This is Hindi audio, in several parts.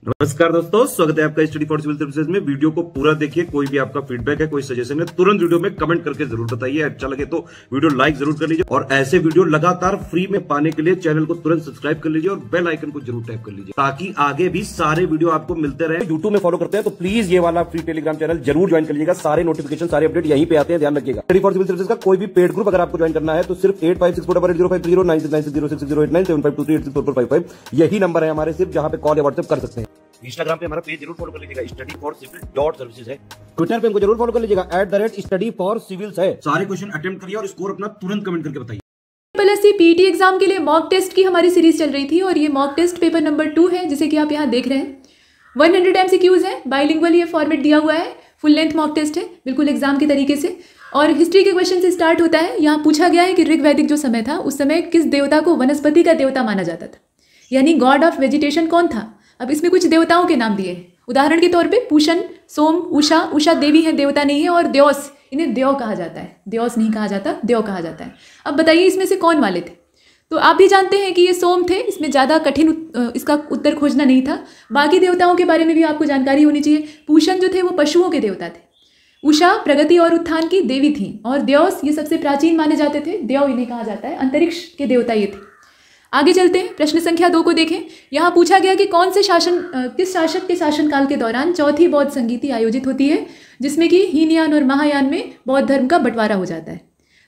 नमस्कार दोस्तों, स्वागत है आपका स्टडी फॉर सिविल सर्विसेज में। वीडियो को पूरा देखिए। कोई भी आपका फीडबैक है, कोई सजेशन है, तुरंत वीडियो में कमेंट करके जरूर बताइए। अच्छा लगे तो वीडियो लाइक जरूर कर लीजिए और ऐसे वीडियो लगातार फ्री में पाने के लिए चैनल को तुरंत सब्सक्राइब कर लीजिए और बेल आइकन को जरूर टैप कर लीजिए ताकि आगे भी सारे वीडियो आपको मिलते रहे। यूट्यूब में फॉलो करते हैं तो प्लीज ये वाला फ्री टेलीग्राम चैनल जरूर ज्वाइन कर लीजिएगा। सारे नोटिफिकेशन, सारे अपडेट यहीं पे आते हैं, ध्यान रखिएगा। स्टडी फॉर सिविल सर्विसेज का कोई भी पेड ग्रुप अगर आपको ज्वाइन करना है तो सिर्फ 856480530969608606089453864455 यही नंबर है हमारे, सिर्फ जहां पे कॉल या व्हाट्सएप कर सकते हैं। इंस्टाग्राम पे हमारा पेज जरूर फॉलो कर लीजिएगा, स्टडी फॉर सिविल .सर्विसेज है। ट्विटर पे हमको जरूर फॉलो कर लीजिएगा, @study for civils है। सारे क्वेश्चन अटेम्प्ट करिए और स्कोर अपना तुरंत कमेंट करके बताइए। PSC पीटी एग्जाम के लिए मॉक टेस्ट की हमारी सीरीज चल रही थी और ये मॉक टेस्ट पेपर नंबर 2 है, जिसे कि आप यहाँ देख रहे हैं। 100 MCQs है, बाइलिंगुअल ये फॉर्मेट दिया हुआ है, फुल लेंथ मॉक टेस्ट है, बिल्कुल एग्जाम के तरीके से। और हिस्ट्री के क्वेश्चन से स्टार्ट होता है। यहाँ पूछा गया है कि ऋग वैदिक जो समय था उस समय किस देवता को वनस्पति का देवता माना जाता था, यानी गॉड ऑफ वेजिटेशन कौन था। अब इसमें कुछ देवताओं के नाम दिए हैं। उदाहरण के तौर पे पूषण, सोम, उषा देवी है, देवता नहीं है, और द्योस, इन्हें देव कहा जाता है, द्योस नहीं कहा जाता, देव कहा जाता है। अब बताइए इसमें से कौन वाले थे। तो आप भी जानते हैं कि ये सोम थे, इसमें ज़्यादा कठिन इसका उत्तर खोजना नहीं था। बाकी देवताओं के बारे में भी आपको जानकारी होनी चाहिए। पूषण जो थे वो पशुओं के देवता थे, उषा प्रगति और उत्थान की देवी थी, और द्योस ये सबसे प्राचीन माने जाते थे, देव इन्हें कहा जाता है, अंतरिक्ष के देवता ये थे। आगे चलते हैं, प्रश्न संख्या 2 को देखें। यहाँ पूछा गया कि कौन से किस शासक के शासनकाल के दौरान चौथी बौद्ध संगीति आयोजित होती है, जिसमें कि हीनयान और महायान में बौद्ध धर्म का बंटवारा हो जाता है।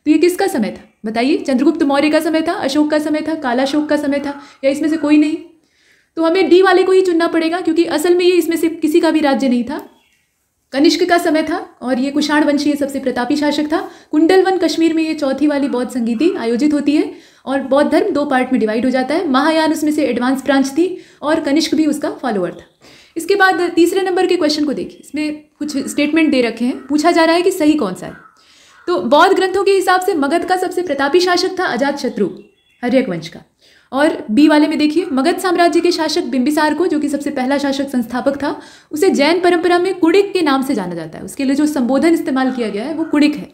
तो ये किसका समय था बताइए। चंद्रगुप्त मौर्य का समय था, अशोक का समय था, कालाशोक का समय था, या इसमें से कोई नहीं। तो हमें डी वाले को ही चुनना पड़ेगा, क्योंकि असल में ये इसमें से किसी का भी राज्य नहीं था। कनिष्क का समय था और ये कुषाण वंशी ये सबसे प्रतापी शासक था। कुंडलवन कश्मीर में ये चौथी वाली बौद्ध संगीति आयोजित होती है और बौद्ध धर्म 2 पार्ट में डिवाइड हो जाता है। महायान उसमें से एडवांस ब्रांच थी और कनिष्क भी उसका फॉलोअर था। इसके बाद तीसरे नंबर के क्वेश्चन को देखिए। इसमें कुछ स्टेटमेंट दे रखे हैं, पूछा जा रहा है कि सही कौन सा है। तो बौद्ध ग्रंथों के हिसाब से मगध का सबसे प्रतापी शासक था अजातशत्रु, हर्यक वंश का। और बी वाले में देखिए, मगध साम्राज्य के शासक बिंबिसार को, जो कि सबसे पहला शासक संस्थापक था, उसे जैन परंपरा में कुड़िक के नाम से जाना जाता है। उसके लिए जो संबोधन इस्तेमाल किया गया है वो कुड़िक है।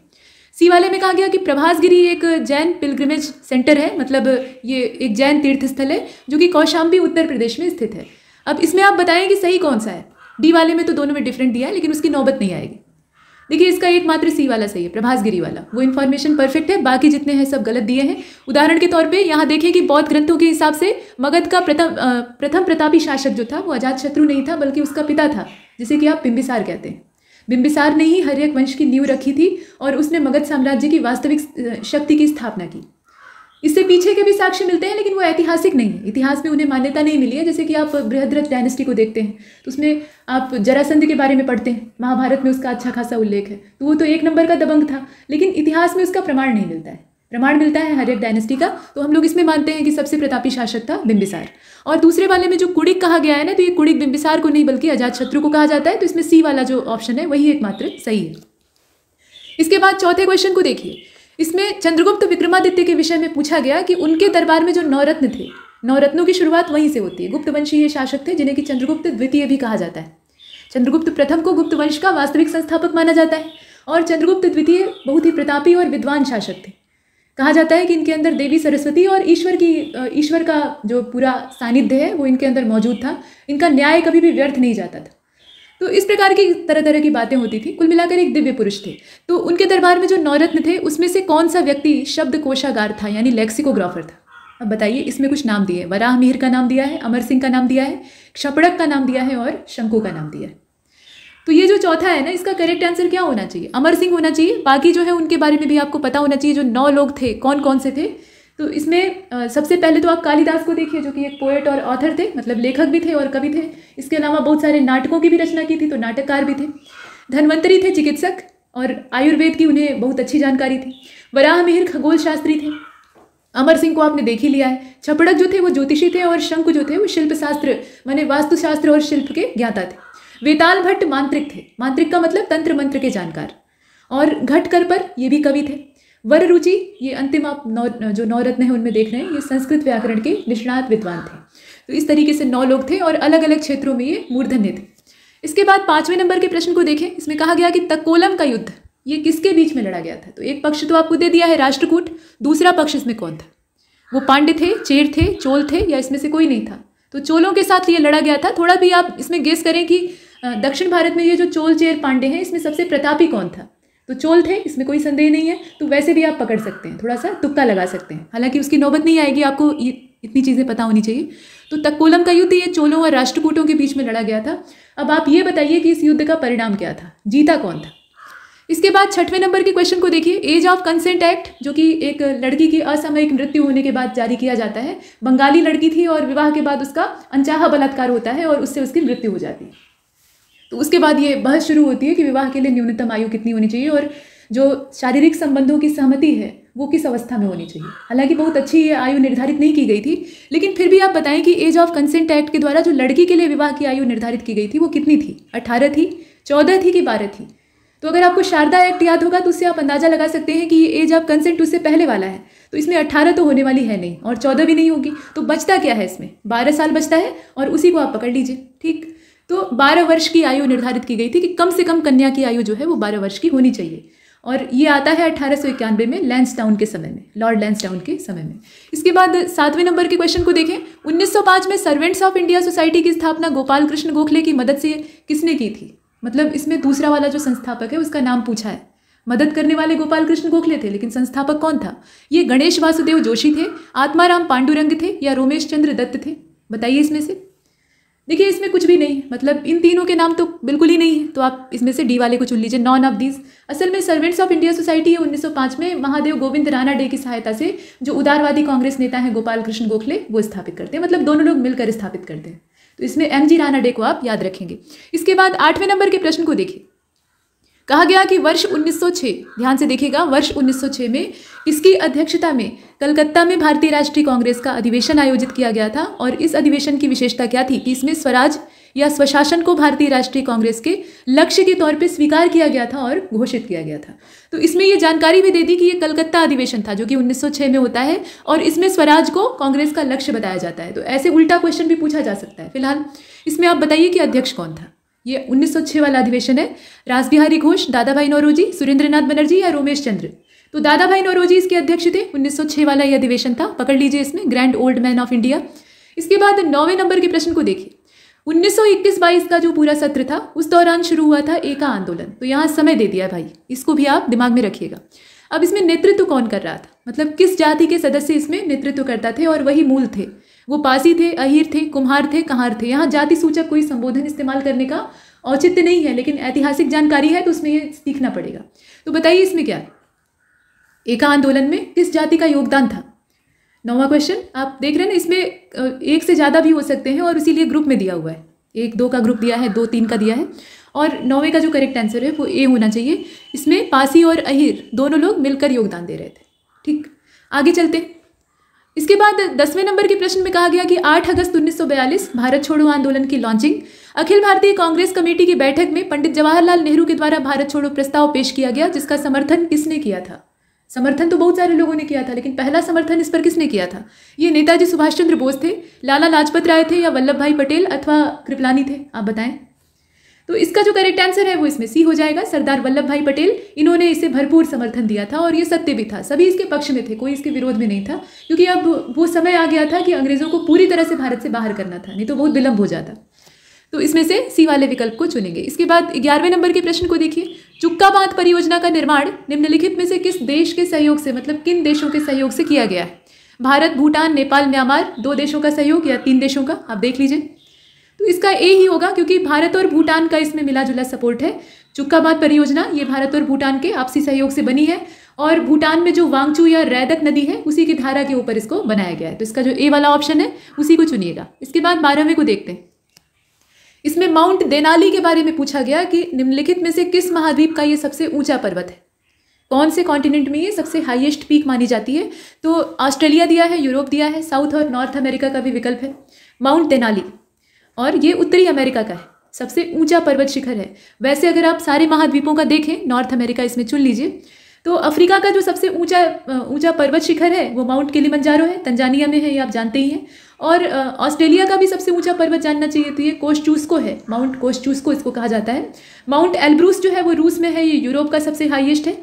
सी वाले में कहा गया कि प्रभासगिरी एक जैन पिलग्रिमेज सेंटर है, मतलब ये एक जैन तीर्थ स्थल है जो कि कौशाम्बी उत्तर प्रदेश में स्थित है। अब इसमें आप बताएं कि सही कौन सा है। डी वाले में तो दोनों में डिफरेंट दिया है, लेकिन उसकी नौबत नहीं आएगी। देखिए इसका एकमात्र सी वाला सही है, प्रभासगिरी वाला। वो इन्फॉर्मेशन परफेक्ट है, बाकी जितने हैं सब गलत दिए हैं। उदाहरण के तौर पे यहाँ देखें कि बौद्ध ग्रंथों के हिसाब से मगध का प्रथम प्रतापी शासक जो था वो अजातशत्रु नहीं था, बल्कि उसका पिता था, जिसे कि आप बिंबिसार कहते हैं। बिंबिसार ने ही हर्यक वंश की नींव रखी थी और उसने मगध साम्राज्य की वास्तविक शक्ति की स्थापना की। इससे पीछे के भी साक्ष्य मिलते हैं, लेकिन वो ऐतिहासिक नहीं है, इतिहास में उन्हें मान्यता नहीं मिली है। जैसे कि आप बृहद्रथ डायनेस्टी को देखते हैं तो उसमें आप जरासंध के बारे में पढ़ते हैं, महाभारत में उसका अच्छा खासा उल्लेख है। तो वो तो 1 नंबर का दबंग था, लेकिन इतिहास में उसका प्रमाण नहीं मिलता है। प्रमाण मिलता है हर्यक डायनेस्टी का। तो हम लोग इसमें मानते हैं कि सबसे प्रतापी शासक था बिंबिसार। और दूसरे वाले में जो कुड़िक कहा गया है ना, तो ये कुड़िक बिंबिसार को नहीं बल्कि अजातशत्रु को कहा जाता है। तो इसमें सी वाला जो ऑप्शन है वही एकमात्र सही है। इसके बाद चौथे क्वेश्चन को देखिए। इसमें चंद्रगुप्त विक्रमादित्य के विषय में पूछा गया कि उनके दरबार में जो नवरत्न थे, नवरत्नों की शुरुआत वहीं से होती है। गुप्त वंशी ये शासक थे जिन्हें कि चंद्रगुप्त द्वितीय भी कहा जाता है। चंद्रगुप्त प्रथम को गुप्त वंश का वास्तविक संस्थापक माना जाता है और चंद्रगुप्त द्वितीय बहुत ही प्रतापी और विद्वान शासक थे। कहा जाता है कि इनके अंदर देवी सरस्वती और ईश्वर का जो पूरा सानिध्य है वो इनके अंदर मौजूद था। इनका न्याय कभी भी व्यर्थ नहीं जाता था। तो इस प्रकार की तरह तरह की बातें होती थी। कुल मिलाकर एक दिव्य पुरुष थे। तो उनके दरबार में जो नवरत्न थे उसमें से कौन सा व्यक्ति शब्द कोशागार था, यानी लेक्सिकोग्राफर था। अब बताइए, इसमें कुछ नाम दिए हैं। वराह मिहिर का नाम दिया है, अमर सिंह का नाम दिया है, क्षपड़क का नाम दिया है और शंकु का नाम दिया है। तो ये जो चौथा है ना, इसका करेक्ट आंसर क्या होना चाहिए? अमर सिंह होना चाहिए। बाकी जो है उनके बारे में भी आपको पता होना चाहिए, जो 9 लोग थे कौन कौन से थे। तो इसमें सबसे पहले तो आप कालिदास को देखिए, जो कि एक पोएट और ऑथर थे, मतलब लेखक भी थे और कवि थे। इसके अलावा बहुत सारे नाटकों की भी रचना की थी, तो नाटककार भी थे। धन्वंतरी थे चिकित्सक और आयुर्वेद की उन्हें बहुत अच्छी जानकारी थी। वराह मिहिर खगोल शास्त्री थे। अमर सिंह को आपने देख ही लिया है। छपड़क जो थे वो ज्योतिषी थे और शंकु जो थे वो शिल्प शास्त्र माने वास्तुशास्त्र और शिल्प के ज्ञाता थे। वेताल भट्ट मांत्रिक थे। मांत्रिक का मतलब तंत्र मंत्र के जानकार। और घटकरपर ये भी कवि थे। वर रुचि, ये अंतिम आप जो 9 रत्न है उनमें देख रहे हैं, ये संस्कृत व्याकरण के निष्णात विद्वान थे। तो इस तरीके से 9 लोग थे और अलग अलग क्षेत्रों में ये मूर्धन्य थे। इसके बाद 5वें नंबर के प्रश्न को देखें। इसमें कहा गया कि तक्कोलम का युद्ध ये किसके बीच में लड़ा गया था। तो एक पक्ष तो आपको दे दिया है राष्ट्रकूट, दूसरा पक्ष इसमें कौन था? वो पांड्य थे, चेर थे, चोल थे, या इसमें से कोई नहीं था? तो चोलों के साथ ये लड़ा गया था। थोड़ा भी आप इसमें गेस करें कि दक्षिण भारत में ये जो चोल चेर पांडे हैं, इसमें सबसे प्रतापी कौन था? तो चोल थे, इसमें कोई संदेह नहीं है। तो वैसे भी आप पकड़ सकते हैं, थोड़ा सा तुक्का लगा सकते हैं, हालांकि उसकी नौबत नहीं आएगी, आपको इतनी चीज़ें पता होनी चाहिए। तो तक्कोलम का युद्ध ये चोलों और राष्ट्रकूटों के बीच में लड़ा गया था। अब आप ये बताइए कि इस युद्ध का परिणाम क्या था, जीता कौन था? इसके बाद 6वें नंबर के क्वेश्चन को देखिए। एज ऑफ कंसेंट एक्ट, जो कि एक लड़की की असामयिक मृत्यु होने के बाद जारी किया जाता है। बंगाली लड़की थी और विवाह के बाद उसका अनचाहा बलात्कार होता है और उससे उसकी मृत्यु हो जाती है। तो उसके बाद ये बहस शुरू होती है कि विवाह के लिए न्यूनतम आयु कितनी होनी चाहिए और जो शारीरिक संबंधों की सहमति है वो किस अवस्था में होनी चाहिए। हालांकि बहुत अच्छी ये आयु निर्धारित नहीं की गई थी, लेकिन फिर भी आप बताएं कि एज ऑफ कंसेंट एक्ट के द्वारा जो लड़की के लिए विवाह की आयु निर्धारित की गई थी वो कितनी थी? 18 थी, 14 थी कि 12 थी? तो अगर आपको शारदा एक्ट याद होगा तो उससे आप अंदाजा लगा सकते हैं कि ये एज ऑफ कंसेंट उससे पहले वाला है। तो इसमें 18 तो होने वाली है नहीं और 14 भी नहीं होगी। तो बचता क्या है इसमें? 12 साल बचता है और उसी को आप पकड़ लीजिए। ठीक, तो 12 वर्ष की आयु निर्धारित की गई थी कि कम से कम कन्या की आयु जो है वो 12 वर्ष की होनी चाहिए। और ये आता है 1891 में लैंसडाउन के समय में, लॉर्ड लैंसडाउन के समय में। इसके बाद 7वें नंबर के क्वेश्चन को देखें। 1905 में सर्वेंट्स ऑफ इंडिया सोसाइटी की स्थापना गोपाल कृष्ण गोखले की मदद से किसने की थी? मतलब इसमें दूसरा वाला जो संस्थापक है उसका नाम पूछा है। मदद करने वाले गोपाल कृष्ण गोखले थे, लेकिन संस्थापक कौन था? ये गणेश वासुदेव जोशी थे, आत्माराम पांडुरंग थे या रोमेश चंद्र दत्त थे? बताइए इसमें से। देखिए इसमें कुछ भी नहीं है, मतलब इन तीनों के नाम तो बिल्कुल ही नहीं है, तो आप इसमें से डी वाले को चुन लीजिए, नॉन ऑफ दीज। असल में सर्वेंट्स ऑफ इंडिया सोसाइटी 1905 में महादेव गोविंद राणा डे की सहायता से जो उदारवादी कांग्रेस नेता है गोपाल कृष्ण गोखले वो स्थापित करते हैं, मतलब दोनों लोग मिलकर स्थापित करते हैं। तो इसमें एमजी राणा डे को आप याद रखेंगे। इसके बाद 8वें नंबर के प्रश्न को देखिए। कहा गया कि वर्ष 1906, ध्यान से देखिएगा, वर्ष 1906 में इसकी अध्यक्षता में कलकत्ता में भारतीय राष्ट्रीय कांग्रेस का अधिवेशन आयोजित किया गया था। और इस अधिवेशन की विशेषता क्या थी कि इसमें स्वराज या स्वशासन को भारतीय राष्ट्रीय कांग्रेस के लक्ष्य के तौर पे स्वीकार किया गया था और घोषित किया गया था। तो इसमें ये जानकारी भी दे दी कि ये कलकत्ता अधिवेशन था जो कि 1906 में होता है और इसमें स्वराज को कांग्रेस का लक्ष्य बताया जाता है। तो ऐसे उल्टा क्वेश्चन भी पूछा जा सकता है। फिलहाल इसमें आप बताइए कि अध्यक्ष कौन था? ये 1906 वाला अधिवेशन है। रासबिहारी घोष, दादा भाई नौरोजी, सुरेंद्रनाथ बनर्जी या रोमेश चंद्र? तो दादा भाई नौरोजी इसके अध्यक्ष थे। 1906 वाला ये अधिवेशन था, पकड़ लीजिए इसमें, grand old man of India. इसके बाद 9वें नंबर के प्रश्न को देखिए। 1921-22 का जो पूरा सत्र था उस दौरान शुरू हुआ था एका आंदोलन। तो यहाँ समय दे दिया भाई, इसको भी आप दिमाग में रखिएगा। अब इसमें नेतृत्व कौन कर रहा था, मतलब किस जाति के सदस्य इसमें नेतृत्व करता थे और वही मूल थे? वो पासी थे, अहीर थे, कुम्हार थे, कहार थे? यहाँ जाति सूचक कोई संबोधन इस्तेमाल करने का औचित्य नहीं है, लेकिन ऐतिहासिक जानकारी है तो उसमें ये सीखना पड़ेगा। तो बताइए इसमें क्या है? एका आंदोलन में किस जाति का योगदान था? 9वां क्वेश्चन आप देख रहे हैं ना, इसमें एक से ज़्यादा भी हो सकते हैं और इसीलिए ग्रुप में दिया हुआ है। 1-2 का ग्रुप दिया है, 2-3 का दिया है और 9वें का जो करेक्ट आंसर है वो ए होना चाहिए। इसमें पासी और अहीर दोनों लोग मिलकर योगदान दे रहे थे। ठीक, आगे चलते हैं। इसके बाद 10वें नंबर के प्रश्न में कहा गया कि 8 अगस्त 1942 भारत छोड़ो आंदोलन की लॉन्चिंग। अखिल भारतीय कांग्रेस कमेटी की बैठक में पंडित जवाहरलाल नेहरू के द्वारा भारत छोड़ो प्रस्ताव पेश किया गया, जिसका समर्थन किसने किया था? समर्थन तो बहुत सारे लोगों ने किया था, लेकिन पहला समर्थन इस पर किसने किया था? ये नेताजी सुभाष चंद्र बोस थे, लाला लाजपत राय थे या वल्लभ भाई पटेल अथवा कृपलानी थे? आप बताएं। तो इसका जो करेक्ट आंसर है वो इसमें सी हो जाएगा, सरदार वल्लभ भाई पटेल। इन्होंने इसे भरपूर समर्थन दिया था और ये सत्य भी था, सभी इसके पक्ष में थे, कोई इसके विरोध में नहीं था, क्योंकि अब वो समय आ गया था कि अंग्रेजों को पूरी तरह से भारत से बाहर करना था, नहीं तो बहुत विलंब हो जाता। तो इसमें से सी वाले विकल्प को चुनेंगे। इसके बाद 11वें नंबर के प्रश्न को देखिए। चुक्का बांध परियोजना का निर्माण निम्नलिखित में से किस देश के सहयोग से, मतलब किन देशों के सहयोग से किया गया है? भारत, भूटान, नेपाल, म्यांमार, 2 देशों का सहयोग या 3 देशों का? आप देख लीजिए। तो इसका ए ही होगा, क्योंकि भारत और भूटान का इसमें मिला जुला सपोर्ट है। चुक्का बांध परियोजना ये भारत और भूटान के आपसी सहयोग से बनी है और भूटान में जो वांगचू या रैदक नदी है उसी की धारा के ऊपर इसको बनाया गया है। तो इसका जो ए वाला ऑप्शन है उसी को चुनिएगा। इसके बाद 12वें को देखते हैं। इसमें माउंट देनाली के बारे में पूछा गया कि निम्नलिखित में से किस महाद्वीप का ये सबसे ऊंचा पर्वत है? कौन से कॉन्टिनेंट में ये सबसे हाईएस्ट पीक मानी जाती है? तो ऑस्ट्रेलिया दिया है, यूरोप दिया है, साउथ और नॉर्थ अमेरिका का भी विकल्प है। माउंट देनाली, और ये उत्तरी अमेरिका का है, सबसे ऊंचा पर्वत शिखर है। वैसे अगर आप सारे महाद्वीपों का देखें, नॉर्थ अमेरिका इसमें चुन लीजिए, तो अफ्रीका का जो सबसे ऊंचा पर्वत शिखर है वो माउंट किलिमंजारो है, तंजानिया में है, ये आप जानते ही हैं। और ऑस्ट्रेलिया का भी सबसे ऊंचा पर्वत जानना चाहिए तो ये कोस्चुस्को है, माउंट कोस्चुस्को इसको कहा जाता है। माउंट एल्ब्रूस जो है वो रूस में है, ये यूरोप का सबसे हाईएस्ट है।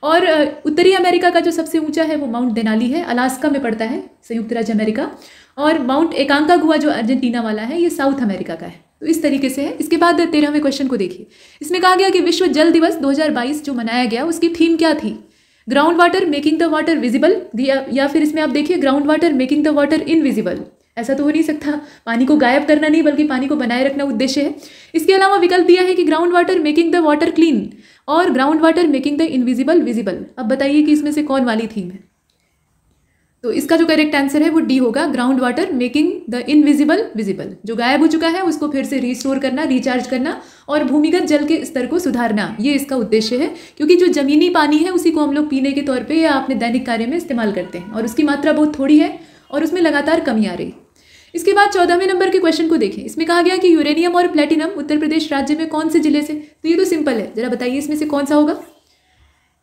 और उत्तरी अमेरिका का जो सबसे ऊंचा है वो माउंट देनाली है, अलास्का में पड़ता है, संयुक्त राज्य अमेरिका। और माउंट एकांकागुआ जो अर्जेंटीना वाला है ये साउथ अमेरिका का है। तो इस तरीके से है। इसके बाद 13वें क्वेश्चन को देखिए। इसमें कहा गया कि विश्व जल दिवस 2022 जो मनाया गया उसकी थीम क्या थी? Ground water making the water visible, या फिर इसमें आप देखिए ground water making the water invisible. ऐसा तो हो नहीं सकता, पानी को गायब करना नहीं बल्कि पानी को बनाए रखना उद्देश्य है। इसके अलावा विकल्प दिया है कि ground water making the water clean और ground water making the invisible visible. अब बताइए कि इसमें से कौन वाली थीम है? तो इसका जो करेक्ट आंसर है वो डी होगा, ground water making the invisible visible. जो गायब हो चुका है उसको फिर से रिस्टोर करना, रिचार्ज करना और भूमिगत जल के स्तर को सुधारना, ये इसका उद्देश्य है। क्योंकि जो जमीनी पानी है उसी को हम लोग पीने के तौर पे या अपने दैनिक कार्य में इस्तेमाल करते हैं और उसकी मात्रा बहुत थोड़ी है और उसमें लगातार कमी आ रही। इसके बाद 14वें नंबर के क्वेश्चन को देखें। इसमें कहा गया कि यूरेनियम और प्लेटिनम उत्तर प्रदेश राज्य में कौन से जिले से? तो ये तो सिंपल है, जरा बताइए इसमें से कौन सा होगा?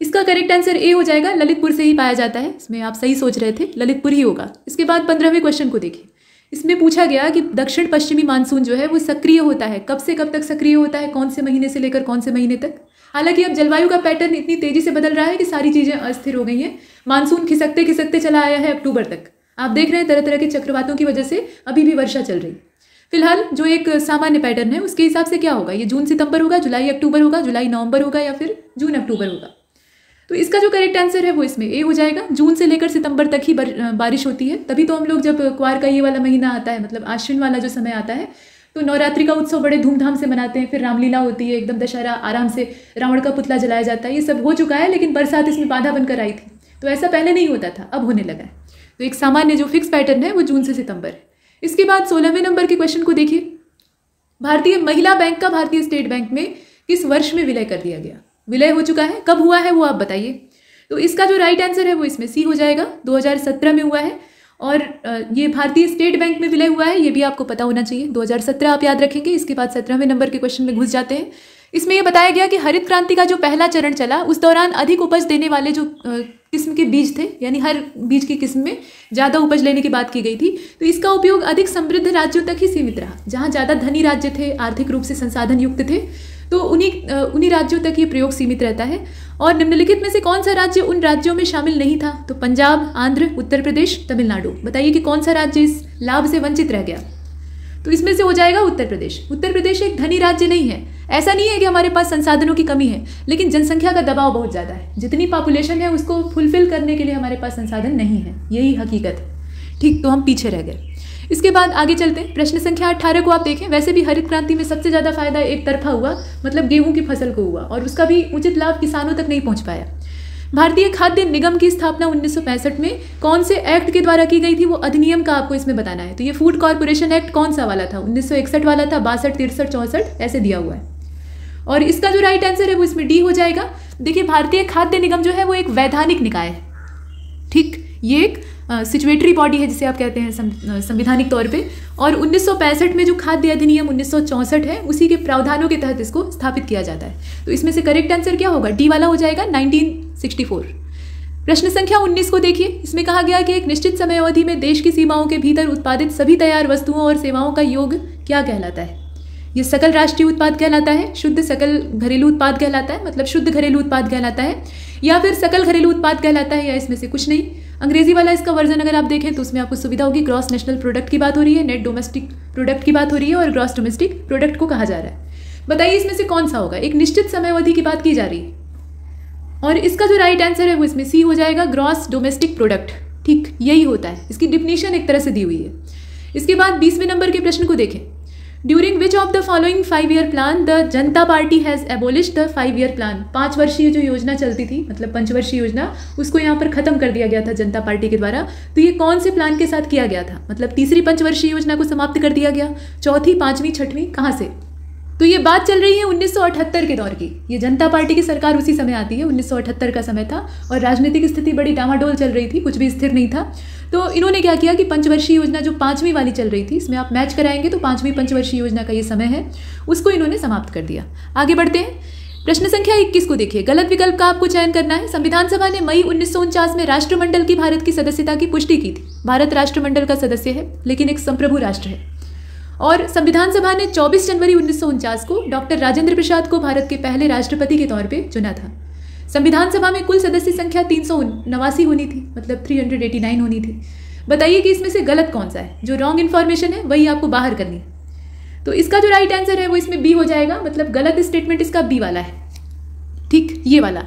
इसका करेक्ट आंसर ए हो जाएगा, ललितपुर से ही पाया जाता है। इसमें आप सही सोच रहे थे, ललितपुर ही होगा। इसके बाद 15वें क्वेश्चन को देखिए। इसमें पूछा गया कि दक्षिण पश्चिमी मानसून जो है वो सक्रिय होता है, कब से कब तक सक्रिय होता है, कौन से महीने से लेकर कौन से महीने तक? हालांकि अब जलवायु का पैटर्न इतनी तेजी से बदल रहा है कि सारी चीज़ें अस्थिर हो गई हैं। मानसून खिसकते खिसकते चला आया है अक्टूबर तक। आप देख रहे हैं तरह तरह के चक्रवातों की वजह से अभी भी वर्षा चल रही। फिलहाल जो एक सामान्य पैटर्न है उसके हिसाब से क्या होगा? ये जून सितंबर होगा, जुलाई अक्टूबर होगा, जुलाई नवंबर होगा या फिर जून अक्टूबर होगा। तो इसका जो करेक्ट आंसर है वो इसमें ए हो जाएगा। जून से लेकर सितंबर तक ही बारिश होती है। तभी तो हम लोग जब क्वार का ये वाला महीना आता है, मतलब आश्विन वाला जो समय आता है, तो नवरात्रि का उत्सव बड़े धूमधाम से मनाते हैं। फिर रामलीला होती है, एकदम दशहरा आराम से रावण का पुतला जलाया जाता है। ये सब हो चुका है, लेकिन बरसात इसमें बाधा बनकर आई थी। तो ऐसा पहले नहीं होता था, अब होने लगा है। तो एक सामान्य जो फिक्स पैटर्न है वो जून से सितंबर है। इसके बाद 16वें नंबर के क्वेश्चन को देखिए। भारतीय महिला बैंक का भारतीय स्टेट बैंक में किस वर्ष में विलय कर दिया गया? विलय हो चुका है, कब हुआ है वो आप बताइए। तो इसका जो राइट आंसर है वो इसमें सी हो जाएगा, 2017 में हुआ है। और ये भारतीय स्टेट बैंक में विलय हुआ है, ये भी आपको पता होना चाहिए। 2017 आप याद रखेंगे। इसके बाद 17वें नंबर के क्वेश्चन में घुस जाते हैं। इसमें यह बताया गया कि हरित क्रांति का जो पहला चरण चला उस दौरान अधिक उपज देने वाले जो किस्म के बीज थे, यानी हर बीज की किस्म में ज़्यादा उपज लेने की बात की गई थी। तो इसका उपयोग अधिक समृद्ध राज्यों तक ही सीमित रहा। जहाँ ज़्यादा धनी राज्य थे, आर्थिक रूप से संसाधन युक्त थे, तो उन्हीं राज्यों तक ये प्रयोग सीमित रहता है। और निम्नलिखित में से कौन सा राज्य उन राज्यों में शामिल नहीं था? तो पंजाब, आंध्र, उत्तर प्रदेश, तमिलनाडु। बताइए कि कौन सा राज्य इस लाभ से वंचित रह गया? तो इसमें से हो जाएगा उत्तर प्रदेश। उत्तर प्रदेश एक धनी राज्य नहीं है। ऐसा नहीं है कि हमारे पास संसाधनों की कमी है, लेकिन जनसंख्या का दबाव बहुत ज़्यादा है। जितनी पॉपुलेशन है उसको फुलफिल करने के लिए हमारे पास संसाधन नहीं है, यही हकीकत है। ठीक, तो हम पीछे रह गए। इसके बाद आगे चलते हैं। प्रश्न संख्या 18 को आप देखें। वैसे भी हरित क्रांति में सबसे ज़्यादा फायदा एक तरफा हुआ, मतलब गेहूं की फसल को हुआ, और उसका भी उचित लाभ किसानों तक नहीं पहुंच पाया। भारतीय खाद्य निगम की स्थापना 1965 में कौन से एक्ट के द्वारा की गई थी, वो अधिनियम का आपको इसमें बताना है। तो ये फूड कॉर्पोरेशन एक्ट कौन सा वाला था? 1961 वाला था, 62, 63, 64 ऐसे दिया हुआ है। और इसका जो राइट आंसर है वो इसमें डी हो जाएगा। देखिए, भारतीय खाद्य निगम जो है वो एक वैधानिक निकाय है। ठीक, ये एक सिचुएटरी बॉडी है जिसे आप कहते हैं संविधानिक तौर पे। और 1965 में जो खाद्य अधिनियम 1964 है उसी के प्रावधानों के तहत इसको स्थापित किया जाता है। तो इसमें से करेक्ट आंसर क्या होगा? डी वाला हो जाएगा, 1964। प्रश्न संख्या 19 को देखिए। इसमें कहा गया कि एक निश्चित समय अवधि में देश की सीमाओं के भीतर उत्पादित सभी तैयार वस्तुओं और सेवाओं का योग क्या कहलाता है? ये सकल राष्ट्रीय उत्पाद कहलाता है, शुद्ध सकल घरेलू उत्पाद कहलाता है, मतलब शुद्ध घरेलू उत्पाद कहलाता है, या फिर सकल घरेलू उत्पाद कहलाता है, या इसमें से कुछ नहीं। अंग्रेजी वाला इसका वर्जन अगर आप देखें तो उसमें आपको सुविधा होगी। ग्रॉस नेशनल प्रोडक्ट की बात हो रही है, नेट डोमेस्टिक प्रोडक्ट की बात हो रही है और ग्रॉस डोमेस्टिक प्रोडक्ट को कहा जा रहा है। बताइए इसमें से कौन सा होगा? एक निश्चित समय अवधि की बात की जा रही है और इसका जो राइट आंसर है वो इसमें सी हो जाएगा, ग्रॉस डोमेस्टिक प्रोडक्ट। ठीक, यही होता है। इसकी डिफिनीशन एक तरह से दी हुई है। इसके बाद 20वें नंबर के प्रश्न को देखें। During which of the following 5-year plan the Janata Party has abolish the 5-year plan? 5 वर्षीय जो योजना चलती थी, मतलब पंचवर्षीय योजना, उसको यहाँ पर खत्म कर दिया गया था जनता पार्टी के द्वारा। तो ये कौन से प्लान के साथ किया गया था? मतलब तीसरी पंचवर्षीय योजना को समाप्त कर दिया गया, चौथी, पांचवी, छठवीं, कहाँ से? तो ये बात चल रही है 1978 के दौर की। ये जनता पार्टी की सरकार उसी समय आती है, 1978 का समय था और राजनीतिक स्थिति बड़ी डामाडोल चल रही थी, कुछ भी स्थिर नहीं था। तो इन्होंने क्या किया कि पंचवर्षीय योजना जो 5वीं वाली चल रही थी, इसमें आप मैच कराएंगे तो 5वीं पंचवर्षीय योजना का ये समय है, उसको इन्होंने समाप्त कर दिया। आगे बढ़ते हैं। प्रश्न संख्या 21 को देखिए। गलत विकल्प का आपको चयन करना है। संविधान सभा ने मई 1949 में राष्ट्रमंडल की भारत की सदस्यता की पुष्टि की थी। भारत राष्ट्रमंडल का सदस्य है लेकिन एक संप्रभु राष्ट्र है। और संविधान सभा ने 24 जनवरी 1949 को डॉक्टर राजेंद्र प्रसाद को भारत के पहले राष्ट्रपति के तौर पे चुना था। संविधान सभा में कुल सदस्य संख्या 389 होनी थी, मतलब 389 होनी थी। बताइए कि इसमें से गलत कौन सा है। जो रॉन्ग इन्फॉर्मेशन है वही आपको बाहर करनी है। तो इसका जो राइट आंसर है वो इसमें बी हो जाएगा, मतलब गलत स्टेटमेंट इसका बी वाला है। ठीक, ये वाला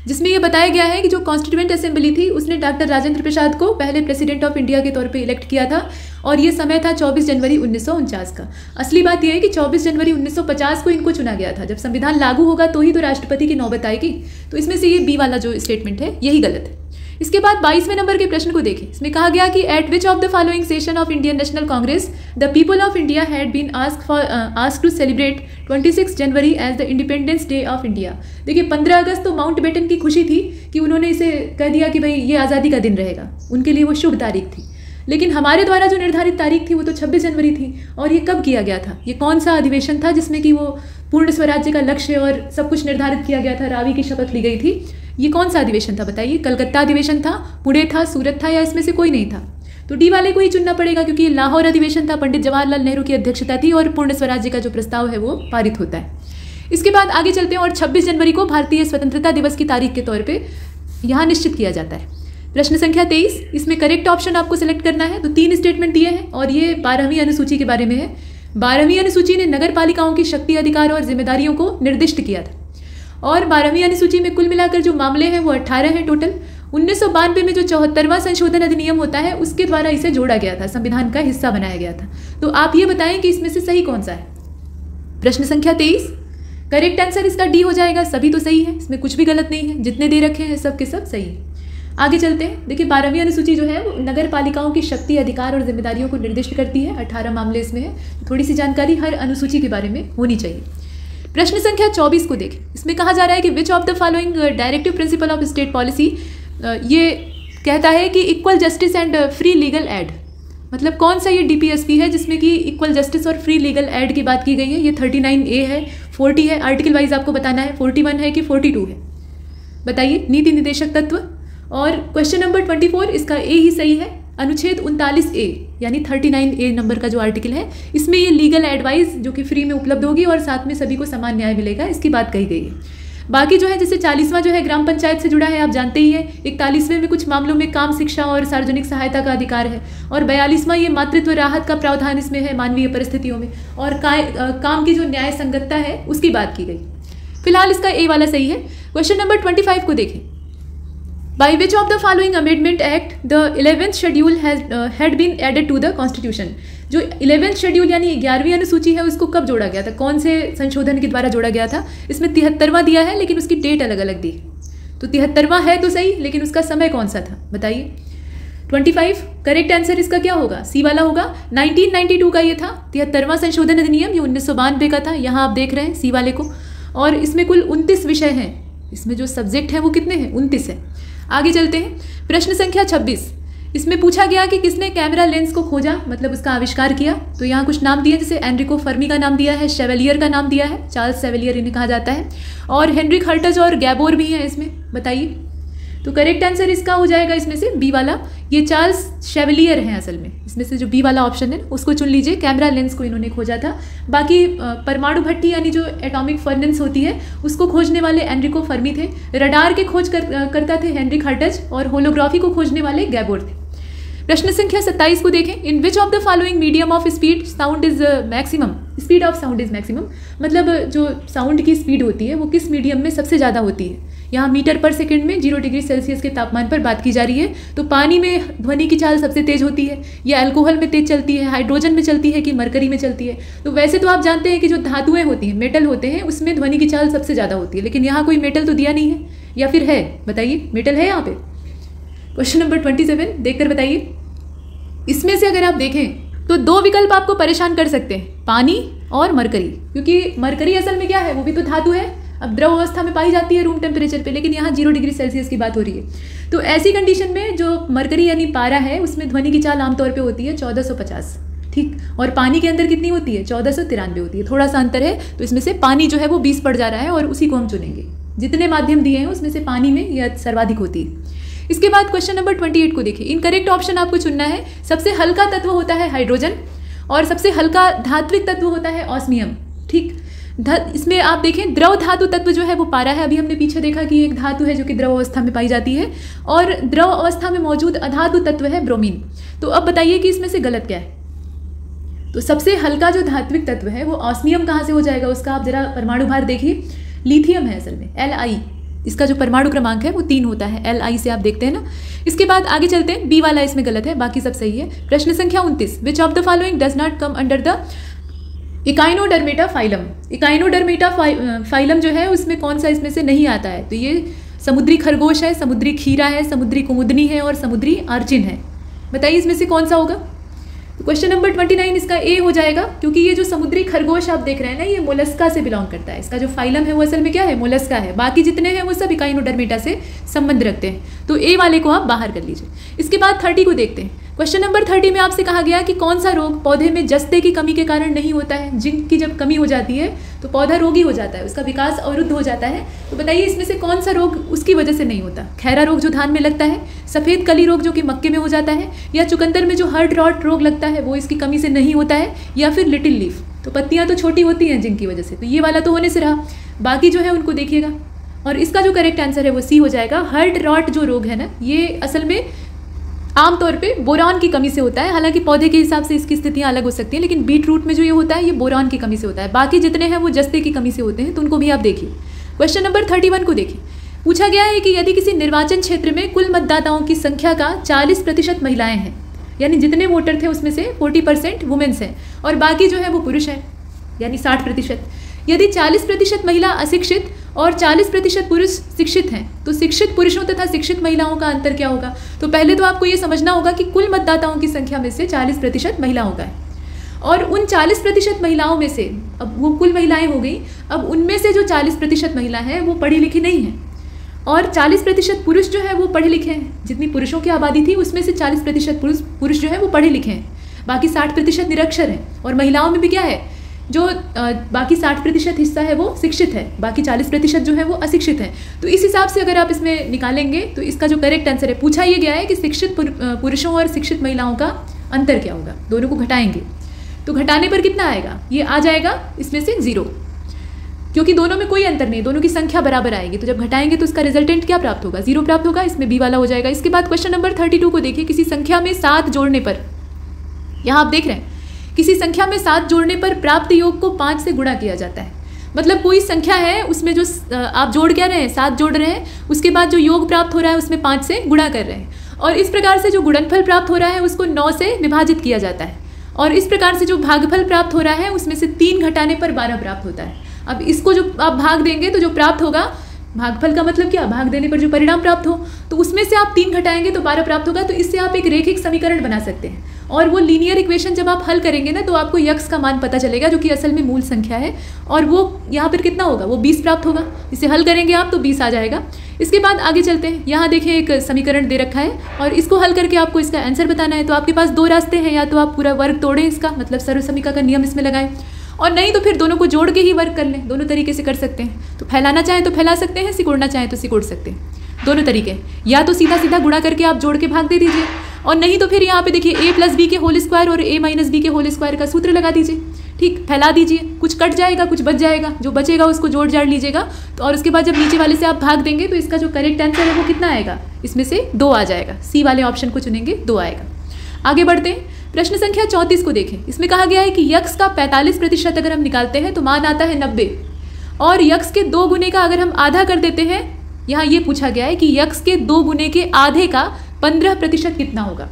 जिसमें ये बताया गया है कि जो कॉन्स्टिट्यूएंट असेंबली थी उसने डॉक्टर राजेंद्र प्रसाद को पहले प्रेसिडेंट ऑफ इंडिया के तौर पे इलेक्ट किया था और ये समय था 24 जनवरी 1949 का। असली बात यह है कि 24 जनवरी 1950 को इनको चुना गया था। जब संविधान लागू होगा तो ही तो राष्ट्रपति की नौबत आएगी। तो इसमें से ये बी वाला जो स्टेटमेंट है यही गलत है। इसके बाद 22वें नंबर के प्रश्न को देखें। इसमें कहा गया कि at which of the following session of Indian National Congress the people of India had been asked to celebrate 26 January as the Independence Day of India. देखिए 15 अगस्त तो माउंट बेटन की खुशी थी कि उन्होंने इसे कह दिया कि भाई ये आज़ादी का दिन रहेगा, उनके लिए वो शुभ तारीख थी। लेकिन हमारे द्वारा जो निर्धारित तारीख थी वो तो 26 जनवरी थी। और ये कब किया गया था, ये कौन सा अधिवेशन था जिसमें कि वो पूर्ण स्वराज्य का लक्ष्य और सब कुछ निर्धारित किया गया था, रावी की शपथ ली गई थी। ये कौन सा अधिवेशन था बताइए? कलकत्ता अधिवेशन था, पुणे था, सूरत था, या इसमें से कोई नहीं था? तो डी वाले को ही चुनना पड़ेगा क्योंकि ये लाहौर अधिवेशन था, पंडित जवाहरलाल नेहरू की अध्यक्षता थी और पूर्ण स्वराज्य का जो प्रस्ताव है वो पारित होता है। इसके बाद आगे चलते हैं और 26 जनवरी को भारतीय स्वतंत्रता दिवस की तारीख के तौर पर यहाँ निश्चित किया जाता है। प्रश्न संख्या 23, इसमें करेक्ट ऑप्शन आपको सिलेक्ट करना है। तो 3 स्टेटमेंट दिए हैं और ये 12वीं अनुसूची के बारे में है। 12वीं अनुसूची ने नगर पालिकाओं की शक्ति, अधिकार और जिम्मेदारियों को निर्दिष्ट किया था और 12वीं अनुसूची में कुल मिलाकर जो मामले हैं वो 18 हैं टोटल। 1992 में जो 74वां संशोधन अधिनियम होता है उसके द्वारा इसे जोड़ा गया था, संविधान का हिस्सा बनाया गया था। तो आप ये बताएं कि इसमें से सही कौन सा है। प्रश्न संख्या 23, करेक्ट आंसर इसका डी हो जाएगा। सभी तो सही है, इसमें कुछ भी गलत नहीं है, जितने दे रखे हैं सब के सब सही है। आगे चलते हैं। देखिए 12वीं अनुसूची जो है वो नगर पालिकाओं की शक्ति, अधिकार और जिम्मेदारियों को निर्दिष्ट करती है। 18 मामले इसमें है। थोड़ी सी जानकारी हर अनुसूची के बारे में होनी चाहिए। प्रश्न संख्या 24 को देखें। इसमें कहा जा रहा है कि विच of the following directive principle of state policy, ये कहता है कि equal justice and free legal aid, मतलब कौन सा ये डीपीएसपी है जिसमें कि इक्वल जस्टिस और फ्री लीगल एड की बात की गई है। ये 39A है, 40 है, आर्टिकल वाइज आपको बताना है 41 है कि 42 है, बताइए। नीति निर्देशक तत्व। और क्वेश्चन नंबर 24, इसका ए ही सही है। अनुच्छेद 39A यानी 39A नंबर का जो आर्टिकल है इसमें ये लीगल एडवाइस जो कि फ्री में उपलब्ध होगी और साथ में सभी को समान न्याय मिलेगा, इसकी बात कही गई है। बाकी जो है जैसे 40वां जो है ग्राम पंचायत से जुड़ा है, आप जानते ही हैं। 41वें में कुछ मामलों में काम, शिक्षा और सार्वजनिक सहायता का अधिकार है और 42वां ये मातृत्व राहत का प्रावधान इसमें है मानवीय परिस्थितियों में, और काम की जो न्याय संगतता है उसकी बात की गई। फिलहाल इसका ए वाला सही है। क्वेश्चन नंबर 25 को देखें। By which of the following amendment act the 11th schedule had been added to the constitution? जो 11th शेड्यूल यानी 11वीं अनुसूची है उसको कब जोड़ा गया था, कौन से संशोधन के द्वारा जोड़ा गया था? इसमें 73वां दिया है लेकिन उसकी डेट अलग अलग दी। तो 73वां है तो सही, लेकिन उसका समय कौन सा था बताइए। 25 करेक्ट आंसर इसका क्या होगा? सी वाला होगा। 1992 का ये था 73वां संशोधन अधिनियम, ये 1992 का था। यहाँ आप देख रहे हैं सी वाले को। और इसमें कुल 29 विषय हैं, इसमें जो सब्जेक्ट हैं वो कितने हैं? 29 है। आगे चलते हैं। प्रश्न संख्या 26, इसमें पूछा गया कि किसने कैमरा लेंस को खोजा, मतलब उसका आविष्कार किया। तो यहाँ कुछ नाम दिए, जैसे एनरिको फर्मी का नाम दिया है, शेवेलियर का नाम दिया है, चार्ल्स शेवेलियर इन्हें कहा जाता है, और हेनरिक हर्टज और गैबोर भी हैं इसमें, बताइए। तो करेक्ट आंसर इसका हो जाएगा इसमें से बी वाला, ये चार्ल्स शेवेलियर हैं असल में। इसमें से जो बी वाला ऑप्शन है उसको चुन लीजिए, कैमरा लेंस को इन्होंने खोजा था। बाकी परमाणु भट्टी यानी जो एटॉमिक फर्नेंस होती है उसको खोजने वाले एनरिको फर्मी थे, रडार के खोज करता थे हेनरिक हर्टज, और होलोग्राफी को खोजने वाले गैबोर थे। प्रश्न संख्या 27 को देखें। In which of the following medium of speed sound is maximum, speed of sound is maximum, मतलब जो साउंड की स्पीड होती है वो किस मीडियम में सबसे ज़्यादा होती है। यहाँ मीटर पर सेकंड में 0 डिग्री सेल्सियस के तापमान पर बात की जा रही है। तो पानी में ध्वनि की चाल सबसे तेज होती है, या अल्कोहल में तेज चलती है, हाइड्रोजन में चलती है कि मरकरी में चलती है। तो वैसे तो आप जानते हैं कि जो धातुएं होती हैं, मेटल होते हैं, उसमें ध्वनि की चाल सबसे ज़्यादा होती है, लेकिन यहाँ कोई मेटल तो दिया नहीं है, या फिर है? बताइए, मेटल है यहाँ पे? क्वेश्चन नंबर 27 देखकर बताइए। इसमें से अगर आप देखें तो 2 विकल्प आपको परेशान कर सकते हैं, पानी और मरकरी, क्योंकि मरकरी असल में क्या है, वो भी तो धातु है, अब द्रव अवस्था में पाई जाती है रूम टेम्परेचर पे, लेकिन यहाँ 0 डिग्री सेल्सियस की बात हो रही है। तो ऐसी कंडीशन में जो मरकरी यानी पारा है उसमें ध्वनि की चाल आमतौर पे होती है 1450, ठीक, और पानी के अंदर कितनी होती है? 1493 होती है, थोड़ा सा अंतर है। तो इसमें से पानी जो है वो 20 पड़ जा रहा है और उसी को हम चुनेंगे। जितने माध्यम दिए हैं उसमें से पानी में यह सर्वाधिक होती है। इसके बाद क्वेश्चन नंबर 28 को देखिए। इनकरेक्ट ऑप्शन आपको चुनना है। सबसे हल्का तत्व होता है हाइड्रोजन और सबसे हल्का धात्विक तत्व होता है ऑस्मियम, ठीक। इसमें आप देखें द्रव धातु तत्व जो है वो पारा है। अभी हमने पीछे देखा कि एक धातु है जो कि द्रव अवस्था में पाई जाती है, और द्रव अवस्था में मौजूद अधातु तत्व है ब्रोमीन। तो अब बताइए कि इसमें से गलत क्या है। तो सबसे हल्का जो धात्विक तत्व है वो ऑस्मियम कहाँ से हो जाएगा, उसका आप जरा परमाणु भार देखिए, लिथियम है असल में, Li। इसका जो परमाणु क्रमांक है वो 3 होता है, Li से आप देखते हैं ना। इसके बाद आगे चलते हैं, बी वाला इसमें गलत है, बाकी सब सही है। प्रश्न संख्या 29, विच of the following does not come under the Echinodermata phylum. Echinodermata phylum जो है उसमें कौन सा इसमें से नहीं आता है। तो ये समुद्री खरगोश है, समुद्री खीरा है, समुद्री कुमुदनी है और समुद्री आर्चिन है। बताइए इसमें से कौन सा होगा। तो क्वेश्चन नंबर 29 इसका ए हो जाएगा, क्योंकि ये जो समुद्री खरगोश आप देख रहे हैं ना, ये मोलस्का से बिलोंग करता है। इसका जो फाइलम है वो असल में क्या है, मोलस्का है। बाकी जितने हैं वो सब इकाइनोडर्मेटा से संबंध रखते हैं। तो ए वाले को आप बाहर कर लीजिए। इसके बाद 30 को देखते हैं। क्वेश्चन नंबर 30 में आपसे कहा गया कि कौन सा रोग पौधे में जस्ते की कमी के कारण नहीं होता है। जिंक की जब कमी हो जाती है तो पौधा रोगी हो जाता है, उसका विकास अवरुद्ध हो जाता है। तो बताइए इसमें से कौन सा रोग उसकी वजह से नहीं होता। खैरा रोग जो धान में लगता है, सफ़ेद कली रोग जो कि मक्के में हो जाता है, या चुकंदर में जो हर्ड रॉट रोग लगता है वो इसकी कमी से नहीं होता है, या फिर लिटिल लीफ। तो पत्तियाँ तो छोटी होती हैं जिंक की वजह से, तो ये वाला तो होने से रहा। बाकी जो है उनको देखिएगा, और इसका जो करेक्ट आंसर है वो सी हो जाएगा। हर्ड रॉट जो रोग है ना, ये असल में आमतौर पे बोरान की कमी से होता है। हालांकि पौधे के हिसाब से इसकी स्थितियां अलग हो सकती हैं, लेकिन बीट रूट में जो ये होता है ये बोरान की कमी से होता है। बाकी जितने हैं वो जस्ते की कमी से होते हैं, तो उनको भी आप देखिए। क्वेश्चन नंबर 31 को देखिए। पूछा गया है कि यदि किसी निर्वाचन क्षेत्र में कुल मतदाताओं की संख्या का 40% महिलाएं हैं, यानी जितने वोटर थे उसमें से 40% वुमेन्स हैं और बाकी जो है वो पुरुष हैं, यानी 60%। यदि 40% महिला अशिक्षित और 40% पुरुष शिक्षित हैं, तो शिक्षित पुरुषों तथा शिक्षित महिलाओं का अंतर क्या होगा। तो पहले तो आपको ये समझना होगा कि कुल मतदाताओं की संख्या में से 40% महिलाओं का है, और उन 40% महिलाओं में से, अब वो कुल महिलाएं हो गई, अब उनमें से जो 40% महिला हैं वो पढ़ी लिखी नहीं हैं, और 40% पुरुष जो है वो पढ़े लिखे हैं। जितनी पुरुषों की आबादी थी उसमें से 40% पुरुष जो है वो पढ़े लिखे हैं, बाकी 60% निरक्षर हैं। और महिलाओं में भी क्या है, जो बाकी 60% हिस्सा है वो शिक्षित है, बाकी 40% जो है वो अशिक्षित है। तो इस हिसाब से अगर आप इसमें निकालेंगे तो इसका जो करेक्ट आंसर है, पूछा ये गया है कि शिक्षित पुरुषों और शिक्षित महिलाओं का अंतर क्या होगा। दोनों को घटाएंगे तो घटाने पर कितना आएगा, ये आ जाएगा इसमें से 0, क्योंकि दोनों में कोई अंतर नहीं, दोनों की संख्या बराबर आएगी। तो जब घटाएंगे तो इसका रिजल्टेंट क्या प्राप्त होगा, 0 प्राप्त होगा। इसमें बी वाला हो जाएगा। इसके बाद क्वेश्चन नंबर 32 को देखिए। किसी संख्या में 7 जोड़ने पर, यहाँ आप देख रहे हैं, किसी संख्या में 7 जोड़ने पर प्राप्त योग को 5 से गुणा किया जाता है। मतलब कोई संख्या है उसमें जो आप जोड़ क्या रहे हैं, 7 जोड़ रहे हैं, उसके बाद जो योग प्राप्त हो रहा है उसमें 5 से गुणा कर रहे हैं, और इस प्रकार से जो गुणनफल प्राप्त हो रहा है उसको 9 से विभाजित किया जाता है, और इस प्रकार से जो भागफल प्राप्त हो रहा है उसमें से 3 घटाने पर 12 प्राप्त होता है। अब इसको जो आप भाग देंगे तो जो प्राप्त होगा, भागफल का मतलब क्या, भाग देने पर जो परिणाम प्राप्त हो, तो उसमें से आप 3 घटाएंगे तो 12 प्राप्त होगा। तो इससे आप एक रेखिक समीकरण बना सकते हैं, और वो लीनियर इक्वेशन जब आप हल करेंगे ना तो आपको यक्स का मान पता चलेगा, जो कि असल में मूल संख्या है, और वो यहाँ पर कितना होगा, वो 20 प्राप्त होगा। इसे हल करेंगे आप तो 20 आ जाएगा। इसके बाद आगे चलते हैं। यहाँ देखें एक समीकरण दे रखा है, और इसको हल करके आपको इसका आंसर बताना है। तो आपके पास 2 रास्ते हैं, या तो आप पूरा वर्ग तोड़ें इसका, मतलब सर्वसमीका का नियम इसमें लगाएं, और नहीं तो फिर दोनों को जोड़ के ही वर्क कर लें। दोनों तरीके से कर सकते हैं। तो फैलाना चाहें तो फैला सकते हैं, सिकोड़ना चाहें तो सिकोड़ सकते हैं, दोनों तरीके। या तो सीधा सीधा गुणा करके आप जोड़ के भाग दे दीजिए, और नहीं तो फिर यहाँ पे देखिए a + b के होल स्क्वायर और a - b के होल स्क्वायर का सूत्र लगा दीजिए। ठीक, फैला दीजिए, कुछ कट जाएगा कुछ बच जाएगा, जो बचेगा उसको जोड़ जाड़ लीजिएगा। तो और उसके बाद जब नीचे वाले से आप भाग देंगे तो इसका जो करेक्ट आंसर है वो कितना आएगा, इसमें से 2 आ जाएगा। सी वाले ऑप्शन को चुनेंगे, 2 आएगा। आगे बढ़ते हैं। प्रश्न संख्या 34 को देखें। इसमें कहा गया है कि यक्स का 45% अगर हम निकालते हैं तो मान आता है 90, और यक्स के 2 गुने का अगर हम आधा कर देते हैं, यहाँ ये पूछा गया है कि यक्स के 2 गुने के आधे का 15% कितना होगा।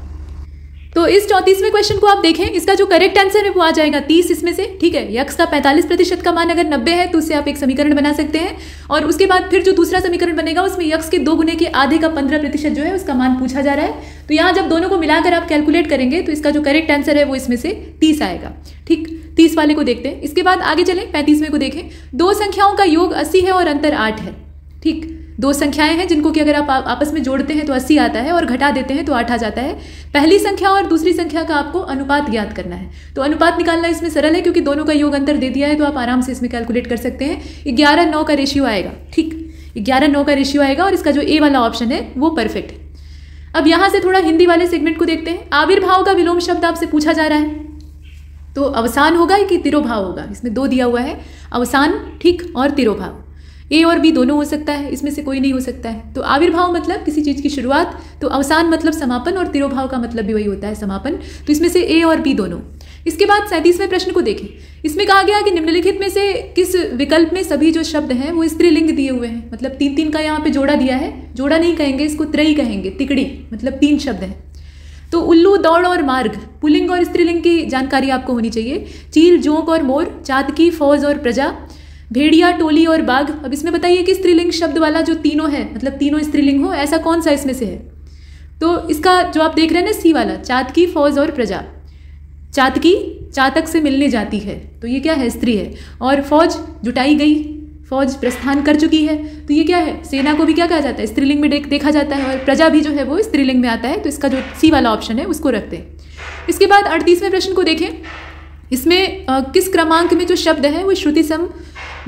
तो इस 34वें क्वेश्चन को आप देखें, इसका जो करेक्ट आंसर है वो आ जाएगा 30 इसमें से। ठीक है, यक्स का 45% का मान अगर 90 है तो उससे आप एक समीकरण बना सकते हैं, और उसके बाद फिर जो दूसरा समीकरण बनेगा उसमें यक्स के 2 गुने के आधे का 15% जो है उसका मान पूछा जा रहा है। तो यहाँ जब दोनों को मिलाकर आप कैलकुलेट करेंगे तो इसका जो करेक्ट आंसर है वो इसमें से 30 आएगा। ठीक, 30 वाले को देखते हैं। इसके बाद आगे चलें, 35वें को देखें। 2 संख्याओं का योग 80 है और अंतर 8 है। ठीक, 2 संख्याएं हैं जिनको कि अगर आप आपस में जोड़ते हैं तो 80 आता है, और घटा देते हैं तो 8 आ जाता है। पहली संख्या और दूसरी संख्या का आपको अनुपात ज्ञात करना है। तो अनुपात निकालना इसमें सरल है, क्योंकि दोनों का योग अंतर दे दिया है, तो आप आराम से इसमें कैलकुलेट कर सकते हैं। 11:9 का रेशियो आएगा। ठीक, 11:9 का रेशियो आएगा, और इसका जो ए वाला ऑप्शन है वो परफेक्ट है। अब यहाँ से थोड़ा हिंदी वाले सेगमेंट को देखते हैं। आविर्भाव का विलोम शब्द आपसे पूछा जा रहा है। तो अवसान होगा कि तिरोभाव होगा, इसमें 2 दिया हुआ है, अवसान ठीक और तिरोभाव। ए और बी दोनों हो सकता है, इसमें से कोई नहीं हो सकता है। तो आविर्भाव मतलब किसी चीज़ की शुरुआत, तो अवसान मतलब समापन, और तिरोभाव का मतलब भी वही होता है, समापन। तो इसमें से ए और बी दोनों। इसके बाद 37वें प्रश्न को देखें। इसमें कहा गया कि निम्नलिखित में से किस विकल्प में सभी जो शब्द हैं वो स्त्रीलिंग दिए हुए हैं। मतलब 3-3 का यहाँ पे जोड़ा दिया है, जोड़ा नहीं कहेंगे इसको, त्रयी कहेंगे, तिकड़ी, मतलब 3 शब्द हैं। तो उल्लू, दौड़ और मार्ग, पुल्लिंग और स्त्रीलिंग की जानकारी आपको होनी चाहिए। चील, जोंक और मोर, चातकी, फौज और प्रजा, भेड़िया, टोली और बाघ। अब इसमें बताइए कि स्त्रीलिंग शब्द वाला जो तीनों है, मतलब तीनों स्त्रीलिंग हो, ऐसा कौन सा इसमें से है। तो इसका जो आप देख रहे हैं ना, सी वाला, चातकी, फौज और प्रजा। चातकी चातक से मिलने जाती है, तो ये क्या है, स्त्री है। और फौज जुटाई गई, फौज प्रस्थान कर चुकी है, तो ये क्या है, सेना को भी क्या कहा जाता है, स्त्रीलिंग में देखा जाता है। और प्रजा भी जो है वो स्त्रीलिंग में आता है, तो इसका जो सी वाला ऑप्शन है उसको रखते हैं। इसके बाद 38वें प्रश्न को देखें। इसमें किस क्रमांक में जो शब्द है वो श्रुति सम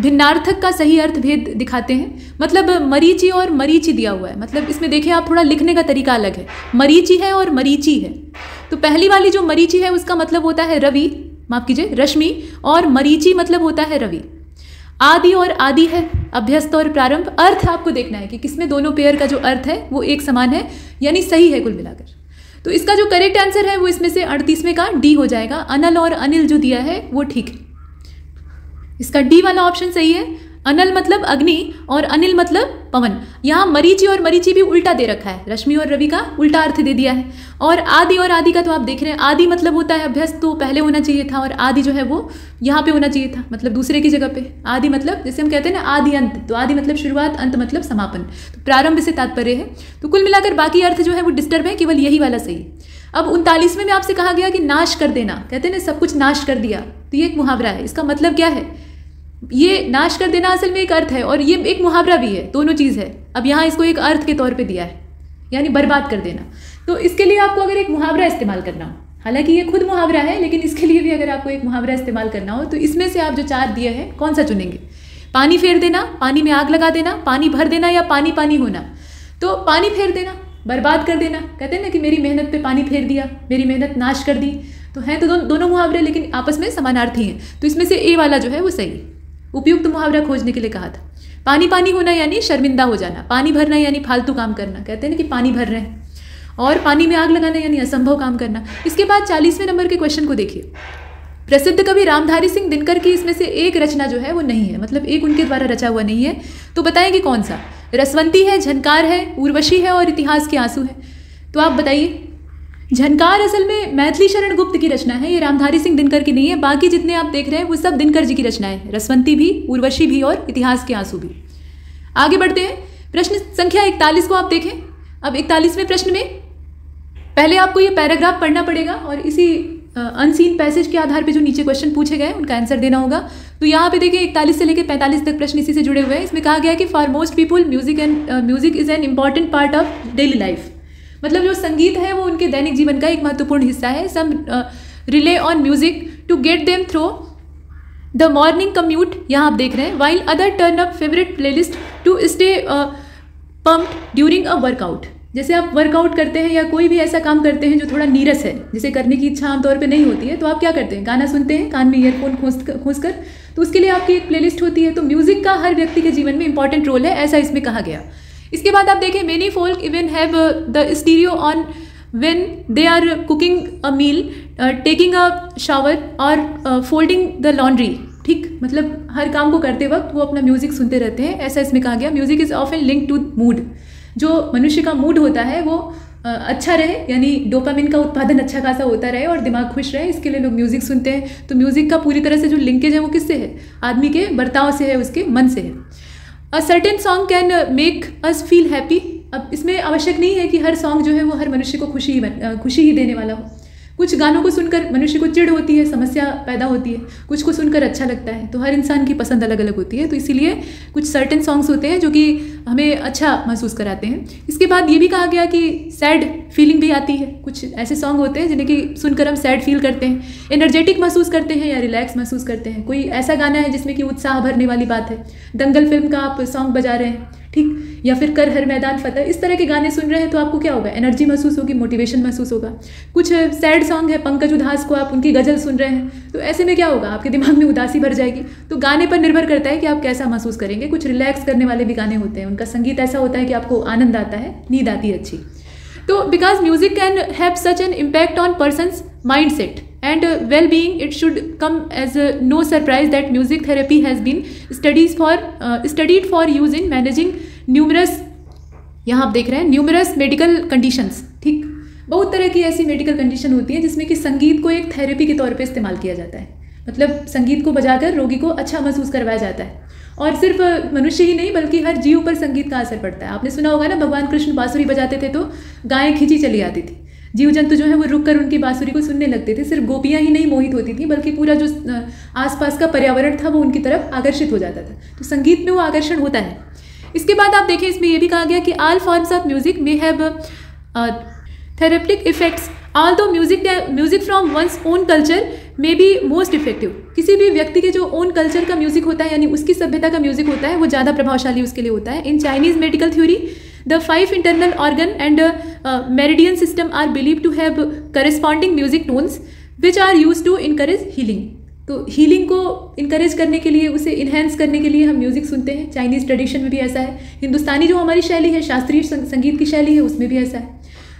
भिन्नार्थक का सही अर्थ भेद दिखाते हैं। मतलब मरीचि और मरीचि दिया हुआ है, मतलब इसमें देखिए आप थोड़ा लिखने का तरीका अलग है, मरीचि है और मरीचि है। तो पहली वाली जो मरीचि है उसका मतलब होता है रवि, माफ कीजिए रश्मि, और मरीचि मतलब होता है रवि। आदि और आदि है, अभ्यस्त और प्रारंभ। अर्थ आपको देखना है कि किसमें दोनों पेयर का जो अर्थ है वो एक समान है, यानी सही है कुल मिलाकर। तो इसका जो करेक्ट आंसर है वो इसमें से 38वें का डी हो जाएगा। अनल और अनिल जो दिया है वो ठीक है, इसका डी वाला ऑप्शन सही है। अनल मतलब अग्नि और अनिल मतलब पवन। यहाँ मरीचि और मरीचि भी उल्टा दे रखा है, रश्मि और रवि का उल्टा अर्थ दे दिया है। और आदि का तो आप देख रहे हैं, आदि मतलब होता है अभ्यस्त, तो पहले होना चाहिए था, और आदि जो है वो यहाँ पे होना चाहिए था, मतलब दूसरे की जगह पे। आदि मतलब जैसे हम कहते हैं ना आदि अंत, तो आदि मतलब शुरुआत, अंत मतलब समापन, तो प्रारंभ से तात्पर्य है। तो कुल मिलाकर बाकी अर्थ जो है वो डिस्टर्ब है, केवल यही वाला सही है। अब 39वें में आपसे कहा गया कि नाश कर देना, कहते हैं ना सब कुछ नाश कर दिया, तो ये एक मुहावरा है। इसका मतलब क्या है, ये नाश कर देना असल में एक अर्थ है और ये एक मुहावरा भी है, दोनों चीज़ है। अब यहाँ इसको एक अर्थ के तौर पे दिया है, यानी बर्बाद कर देना। तो इसके लिए आपको अगर एक मुहावरा इस्तेमाल करना हो, हालांकि ये खुद मुहावरा है, लेकिन इसके लिए भी अगर आपको एक मुहावरा इस्तेमाल करना हो तो इसमें से आप जो 4 दिए हैं कौन सा चुनेंगे। पानी फेर देना, पानी में आग लगा देना, पानी भर देना, या पानी पानी होना। तो पानी फेर देना, बर्बाद कर देना, कहते हैं ना कि मेरी मेहनत पे पानी फेर दिया, मेरी मेहनत नाश कर दी। तो हैं तो दोनों मुहावरे, लेकिन आपस में समानार्थी हैं। तो इसमें से ए वाला जो है वो सही, उपयुक्त मुहावरा खोजने के लिए कहा था। पानी पानी होना यानी शर्मिंदा हो जाना, पानी भरना यानी फालतू काम करना, कहते हैं ना कि पानी भर रहे हैं। और पानी में आग लगाना यानी असंभव काम करना। इसके बाद 40वें नंबर के क्वेश्चन को देखिए। प्रसिद्ध कवि रामधारी सिंह दिनकर की इसमें से एक रचना जो है वो नहीं है, मतलब एक उनके द्वारा रचा हुआ नहीं है। तो बताएंगे कौन सा। रसवंती है, झनकार है, उर्वशी है और इतिहास के आंसू है। तो आप बताइए। झनकार असल में मैथिली शरण गुप्त की रचना है, ये रामधारी सिंह दिनकर की नहीं है। बाकी जितने आप देख रहे हैं वो सब दिनकर जी की रचनाएं हैं, रसवंती भी, उर्वशी भी और इतिहास के आंसू भी। आगे बढ़ते हैं, प्रश्न संख्या 41 को आप देखें। अब 41वें प्रश्न में पहले आपको ये पैराग्राफ पढ़ना पड़ेगा और इसी अनसीन पैसेज के आधार पे जो नीचे क्वेश्चन पूछे गए उनका आंसर देना होगा। तो यहाँ पे देखिए 41 से लेकर 45 तक प्रश्न इसी से जुड़े हुए हैं। इसमें कहा गया है कि for most people music is an important part of daily life. मतलब जो संगीत है वो उनके दैनिक जीवन का एक महत्वपूर्ण हिस्सा है। Some rely on music to get them through the morning commute, यहाँ आप देख रहे हैं। While other turn up favourite playlist to stay pumped during a workout. जैसे आप वर्कआउट करते हैं या कोई भी ऐसा काम करते हैं जो थोड़ा नीरस है, जिसे करने की इच्छा आमतौर पे नहीं होती है, तो आप क्या करते हैं, गाना सुनते हैं कान में ईयरफोन खोस कर। तो उसके लिए आपकी एक प्लेलिस्ट होती है। तो म्यूजिक का हर व्यक्ति के जीवन में इंपॉर्टेंट रोल है, ऐसा इसमें कहा गया। इसके बाद आप देखें, many folk even have the stereo on when they are cooking a meal, taking a shower और फोल्डिंग द लॉन्ड्री। ठीक, मतलब हर काम को करते वक्त वो अपना म्यूजिक सुनते रहते हैं, ऐसा इसमें कहा गया। Music is often link to mood. जो मनुष्य का मूड होता है वो अच्छा रहे, यानी डोपामिन का उत्पादन अच्छा खासा होता रहे और दिमाग खुश रहे, इसके लिए लोग म्यूजिक सुनते हैं। तो म्यूजिक का पूरी तरह से जो लिंकेज है वो किससे है, आदमी के बर्ताव से है, उसके मन से है। A certain song can make us feel happy. अब इसमें आवश्यक नहीं है कि हर सॉन्ग जो है वो हर मनुष्य को खुशी ही देने वाला हो। कुछ गानों को सुनकर मनुष्य को चिढ़ होती है, समस्या पैदा होती है, कुछ को सुनकर अच्छा लगता है। तो हर इंसान की पसंद अलग अलग होती है, तो इसीलिए कुछ सर्टेन सॉन्ग्स होते हैं जो कि हमें अच्छा महसूस कराते हैं। इसके बाद ये भी कहा गया कि सैड फीलिंग भी आती है। कुछ ऐसे सॉन्ग होते हैं जिन्हें कि सुनकर हम सैड फील करते हैं, एनर्जेटिक महसूस करते हैं या रिलैक्स महसूस करते हैं। कोई ऐसा गाना है जिसमें कि उत्साह भरने वाली बात है, दंगल फिल्म का आप सॉन्ग बजा रहे हैं, ठीक, या फिर कर हर मैदान फतेह, इस तरह के गाने सुन रहे हैं तो आपको क्या होगा, एनर्जी महसूस होगी, मोटिवेशन महसूस होगा। कुछ सैड सॉन्ग है, पंकज उधास को आप उनकी गज़ल सुन रहे हैं तो ऐसे में क्या होगा, आपके दिमाग में उदासी भर जाएगी। तो गाने पर निर्भर करता है कि आप कैसा महसूस करेंगे। कुछ रिलैक्स करने वाले भी गाने होते हैं, उनका संगीत ऐसा होता है कि आपको आनंद आता है, नींद आती है अच्छी। तो because music can have such an impact on persons mind set and well-being, it should come as no surprise that music therapy has been studied for use in managing numerous, यहाँ आप देख रहे हैं, numerous medical conditions। ठीक, बहुत तरह की ऐसी मेडिकल कंडीशन होती है जिसमें कि संगीत को एक थेरेपी के तौर पे इस्तेमाल किया जाता है। मतलब संगीत को बजाकर रोगी को अच्छा महसूस करवाया जाता है। और सिर्फ मनुष्य ही नहीं बल्कि हर जीव पर संगीत का असर पड़ता है। आपने सुना होगा ना, भगवान कृष्ण बांसुरी बजाते थे तो गायें खींची चली आती थी, जीव जंतु जो है वो रुक कर उनकी बांसुरी को सुनने लगते थे। सिर्फ गोपियां ही नहीं मोहित होती थी बल्कि पूरा जो आसपास का पर्यावरण था वो उनकी तरफ आकर्षित हो जाता था। तो संगीत में वो आकर्षण होता है। इसके बाद आप देखें, इसमें ये भी कहा गया कि all forms of music may have therapeutic effects although music from one's own culture may be most effective. किसी भी व्यक्ति के जो ओन कल्चर का म्यूजिक होता है, यानी उसकी सभ्यता का म्यूजिक होता है, वो ज़्यादा प्रभावशाली उसके लिए होता है। In Chinese medical theory the 5 internal organ and meridian system are believed to have corresponding music tones which are used to encourage healing। तो हीलिंग को इनकरेज करने के लिए, उसे इन्हेंस करने के लिए हम म्यूजिक सुनते हैं। चाइनीज़ ट्रेडिशन में भी ऐसा है, हिंदुस्तानी जो हमारी शैली है, शास्त्रीय संगीत की शैली है, उसमें भी ऐसा है।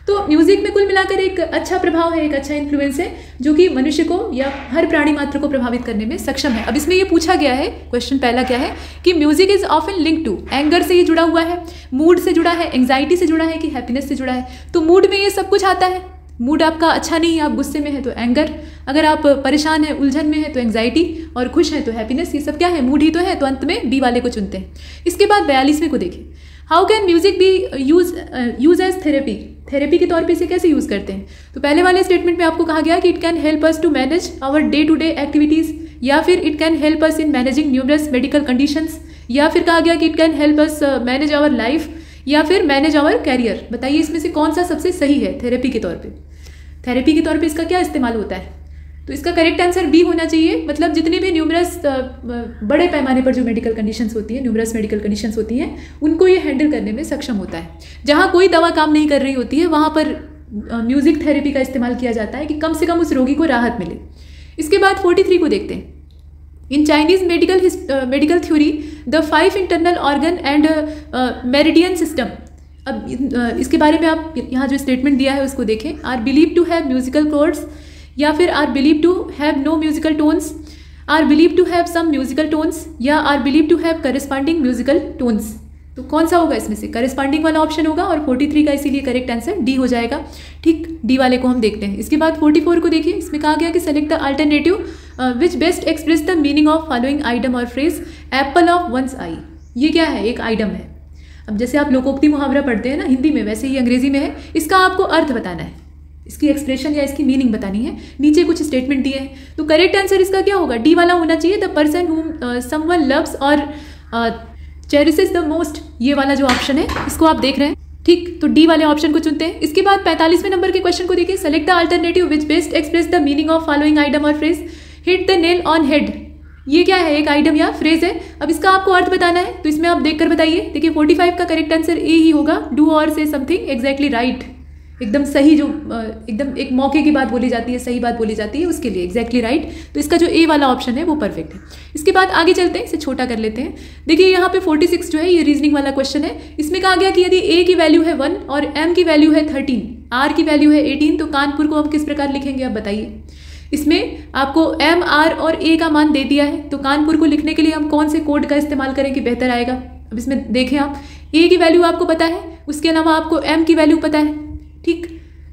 तो म्यूजिक में कुल मिलाकर एक अच्छा प्रभाव है, एक अच्छा इन्फ्लुएंस है जो कि मनुष्य को या हर प्राणी मात्र को प्रभावित करने में सक्षम है। अब इसमें ये पूछा गया है, क्वेश्चन पहला क्या है कि music is often link to, anger से ये जुड़ा हुआ है, मूड से जुड़ा है, एंग्जाइटी से जुड़ा है कि हैप्पीनेस से जुड़ा है। तो मूड में ये सब कुछ आता है। मूड आपका अच्छा नहीं है, आप गुस्से में है तो एंगर, अगर आप परेशान है, उलझन में है तो एंग्जाइटी, और खुश है तो हैप्पीनेस। ये सब क्या है, मूड ही तो है। तो अंत में बी वाले को चुनते हैं। इसके बाद 42वें को देखिए, how can music be use as therapy. Therapy के तौर पे इसे कैसे यूज़ करते हैं। तो पहले वाले स्टेटमेंट में आपको कहा गया कि it can help us to manage our day to day activities, या फिर it can help us in managing numerous medical conditions, या फिर कहा गया कि it can help us manage our life, या फिर मैनेज आवर कैरियर। बताइए इसमें से कौन सा सबसे सही है थेरेपी के तौर पे। थेरेपी के तौर पे इसका क्या इस्तेमाल होता है। तो इसका करेक्ट आंसर बी होना चाहिए। मतलब जितनी भी न्यूमरस बड़े पैमाने पर जो मेडिकल कंडीशंस होती है, न्यूमरस मेडिकल कंडीशंस होती हैं, उनको ये हैंडल करने में सक्षम होता है। जहाँ कोई दवा काम नहीं कर रही होती है वहाँ पर म्यूजिक थेरेपी का इस्तेमाल किया जाता है कि कम से कम उस रोगी को राहत मिले। इसके बाद 43 को देखते हैं। In Chinese medical theory the 5 internal organ and meridian system. अब इसके बारे में आप यहाँ जो स्टेटमेंट दिया है उसको देखें। Are believe to have musical chords, या फिर are believe to have no musical tones, are believe to have some musical tones, या are believe to have corresponding musical tones. तो कौन सा होगा इसमें से, करस्पॉन्डिंग वाला ऑप्शन होगा और 43 का इसीलिए करेक्ट आंसर डी हो जाएगा। ठीक, डी वाले को हम देखते हैं। इसके बाद 44 को देखिए। इसमें कहा गया कि select the alternative which best express the meaning of following item और phrase apple of one's eye. ये क्या है, एक आइटम है। अब जैसे आप लोकोक्ति मुहावरा पढ़ते हैं ना हिंदी में, वैसे ही अंग्रेजी में है। इसका आपको अर्थ बताना है, इसकी एक्सप्रेशन या इसकी मीनिंग बतानी है। नीचे कुछ स्टेटमेंट दिए हैं, तो करेक्ट आंसर इसका क्या होगा, डी वाला होना चाहिए। The person whom someone loves और चेरिशेस द मोस्ट, ये वाला जो ऑप्शन है इसको आप देख रहे हैं। ठीक, तो डी वाले ऑप्शन को चुनते हैं। इसके बाद 45वें नंबर के क्वेश्चन को देखिए। Select the alternative which best express the meaning of following item और phrase. Hit the nail on head, ये क्या है, एक आइटम या फ्रेज है। अब इसका आपको अर्थ बताना है, तो इसमें आप देखकर बताइए। देखिए 45 का करेक्ट आंसर ए ही होगा, डू और से समथिंग एग्जैक्टली राइट। एकदम सही, जो एकदम एक मौके की बात बोली जाती है, सही बात बोली जाती है, उसके लिए एग्जैक्टली राइट। तो इसका जो ए वाला ऑप्शन है वो परफेक्ट है। इसके बाद आगे चलते हैं, इसे छोटा कर लेते हैं। देखिए यहाँ पे 46 जो है ये रीजनिंग वाला क्वेश्चन है। इसमें कहा गया कि यदि ए की वैल्यू है 1 और एम की वैल्यू है 13, आर की वैल्यू है 18, तो कानपुर को हम किस प्रकार लिखेंगे, आप बताइए। इसमें आपको एम, आर और ए का मान दे दिया है, तो कानपुर को लिखने के लिए हम कौन से कोड का इस्तेमाल करें कि बेहतर आएगा। अब इसमें देखें आप, ए की वैल्यू आपको पता है, उसके अलावा आपको एम की वैल्यू पता है, ठीक,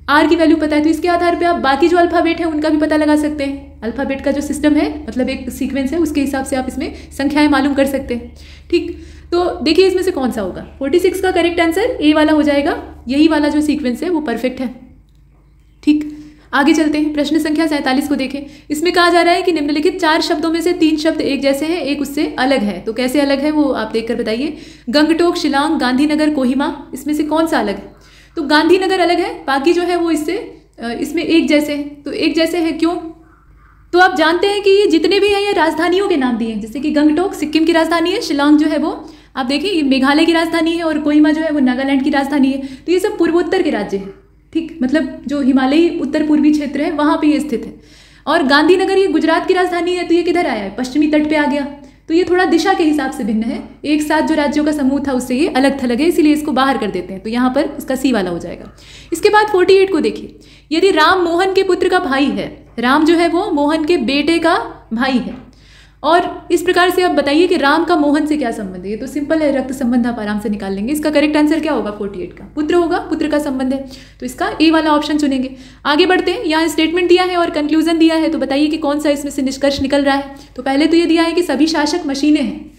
आर की वैल्यू पता है। तो इसके आधार पे आप बाकी जो अल्फ़ाबेट है उनका भी पता लगा सकते हैं। अल्फ़ाबेट का जो सिस्टम है, मतलब एक सीक्वेंस है, उसके हिसाब से आप इसमें संख्याएं मालूम कर सकते हैं। ठीक, तो देखिए इसमें से कौन सा होगा। 46 का करेक्ट आंसर ए वाला हो जाएगा। यही वाला जो सीक्वेंस है वो परफेक्ट है। ठीक, आगे चलते हैं। प्रश्न संख्या 47 को देखें। इसमें कहा जा रहा है कि निम्नलिखित 4 शब्दों में से 3 शब्द एक जैसे हैं, एक उससे अलग है। तो कैसे अलग है वो आप देखकर बताइए। गंगटोक, शिलांग, गांधीनगर, कोहिमा, इसमें से कौन सा अलग है। तो गांधीनगर अलग है, बाकी जो है वो इसमें एक जैसे है। तो एक जैसे है क्यों, तो आप जानते हैं कि ये जितने भी हैं ये राजधानियों के नाम दिए हैं, जैसे कि गंगटोक सिक्किम की राजधानी है, शिलांग जो है वो आप देखिए ये मेघालय की राजधानी है, और कोहिमा जो है वो नागालैंड की राजधानी है। तो ये सब पूर्वोत्तर के राज्य हैं, ठीक, मतलब जो हिमालयी उत्तर पूर्वी क्षेत्र है वहाँ पे ये स्थित है। और गांधीनगर ये गुजरात की राजधानी है, तो ये किधर आया है, पश्चिमी तट पे आ गया। तो ये थोड़ा दिशा के हिसाब से भिन्न है, एक साथ जो राज्यों का समूह था उससे ये अलग थलग है, इसीलिए इसको बाहर कर देते हैं। तो यहाँ पर इसका सी वाला हो जाएगा। इसके बाद 48 को देखिए, यदि राम मोहन के पुत्र का भाई है, राम जो है वो मोहन के बेटे का भाई है, और इस प्रकार से आप बताइए कि राम का मोहन से क्या संबंध है। ये तो सिंपल है, रक्त संबंध आप आराम से निकाल लेंगे। इसका करेक्ट आंसर क्या होगा, 48 का पुत्र होगा, पुत्र का संबंध है, तो इसका ए वाला ऑप्शन चुनेंगे। आगे बढ़ते हैं, यहाँ स्टेटमेंट दिया है और कंक्लूजन दिया है, तो बताइए कि कौन सा इसमें से निष्कर्ष निकल रहा है। तो पहले तो ये दिया है कि सभी शासक मशीनें हैं,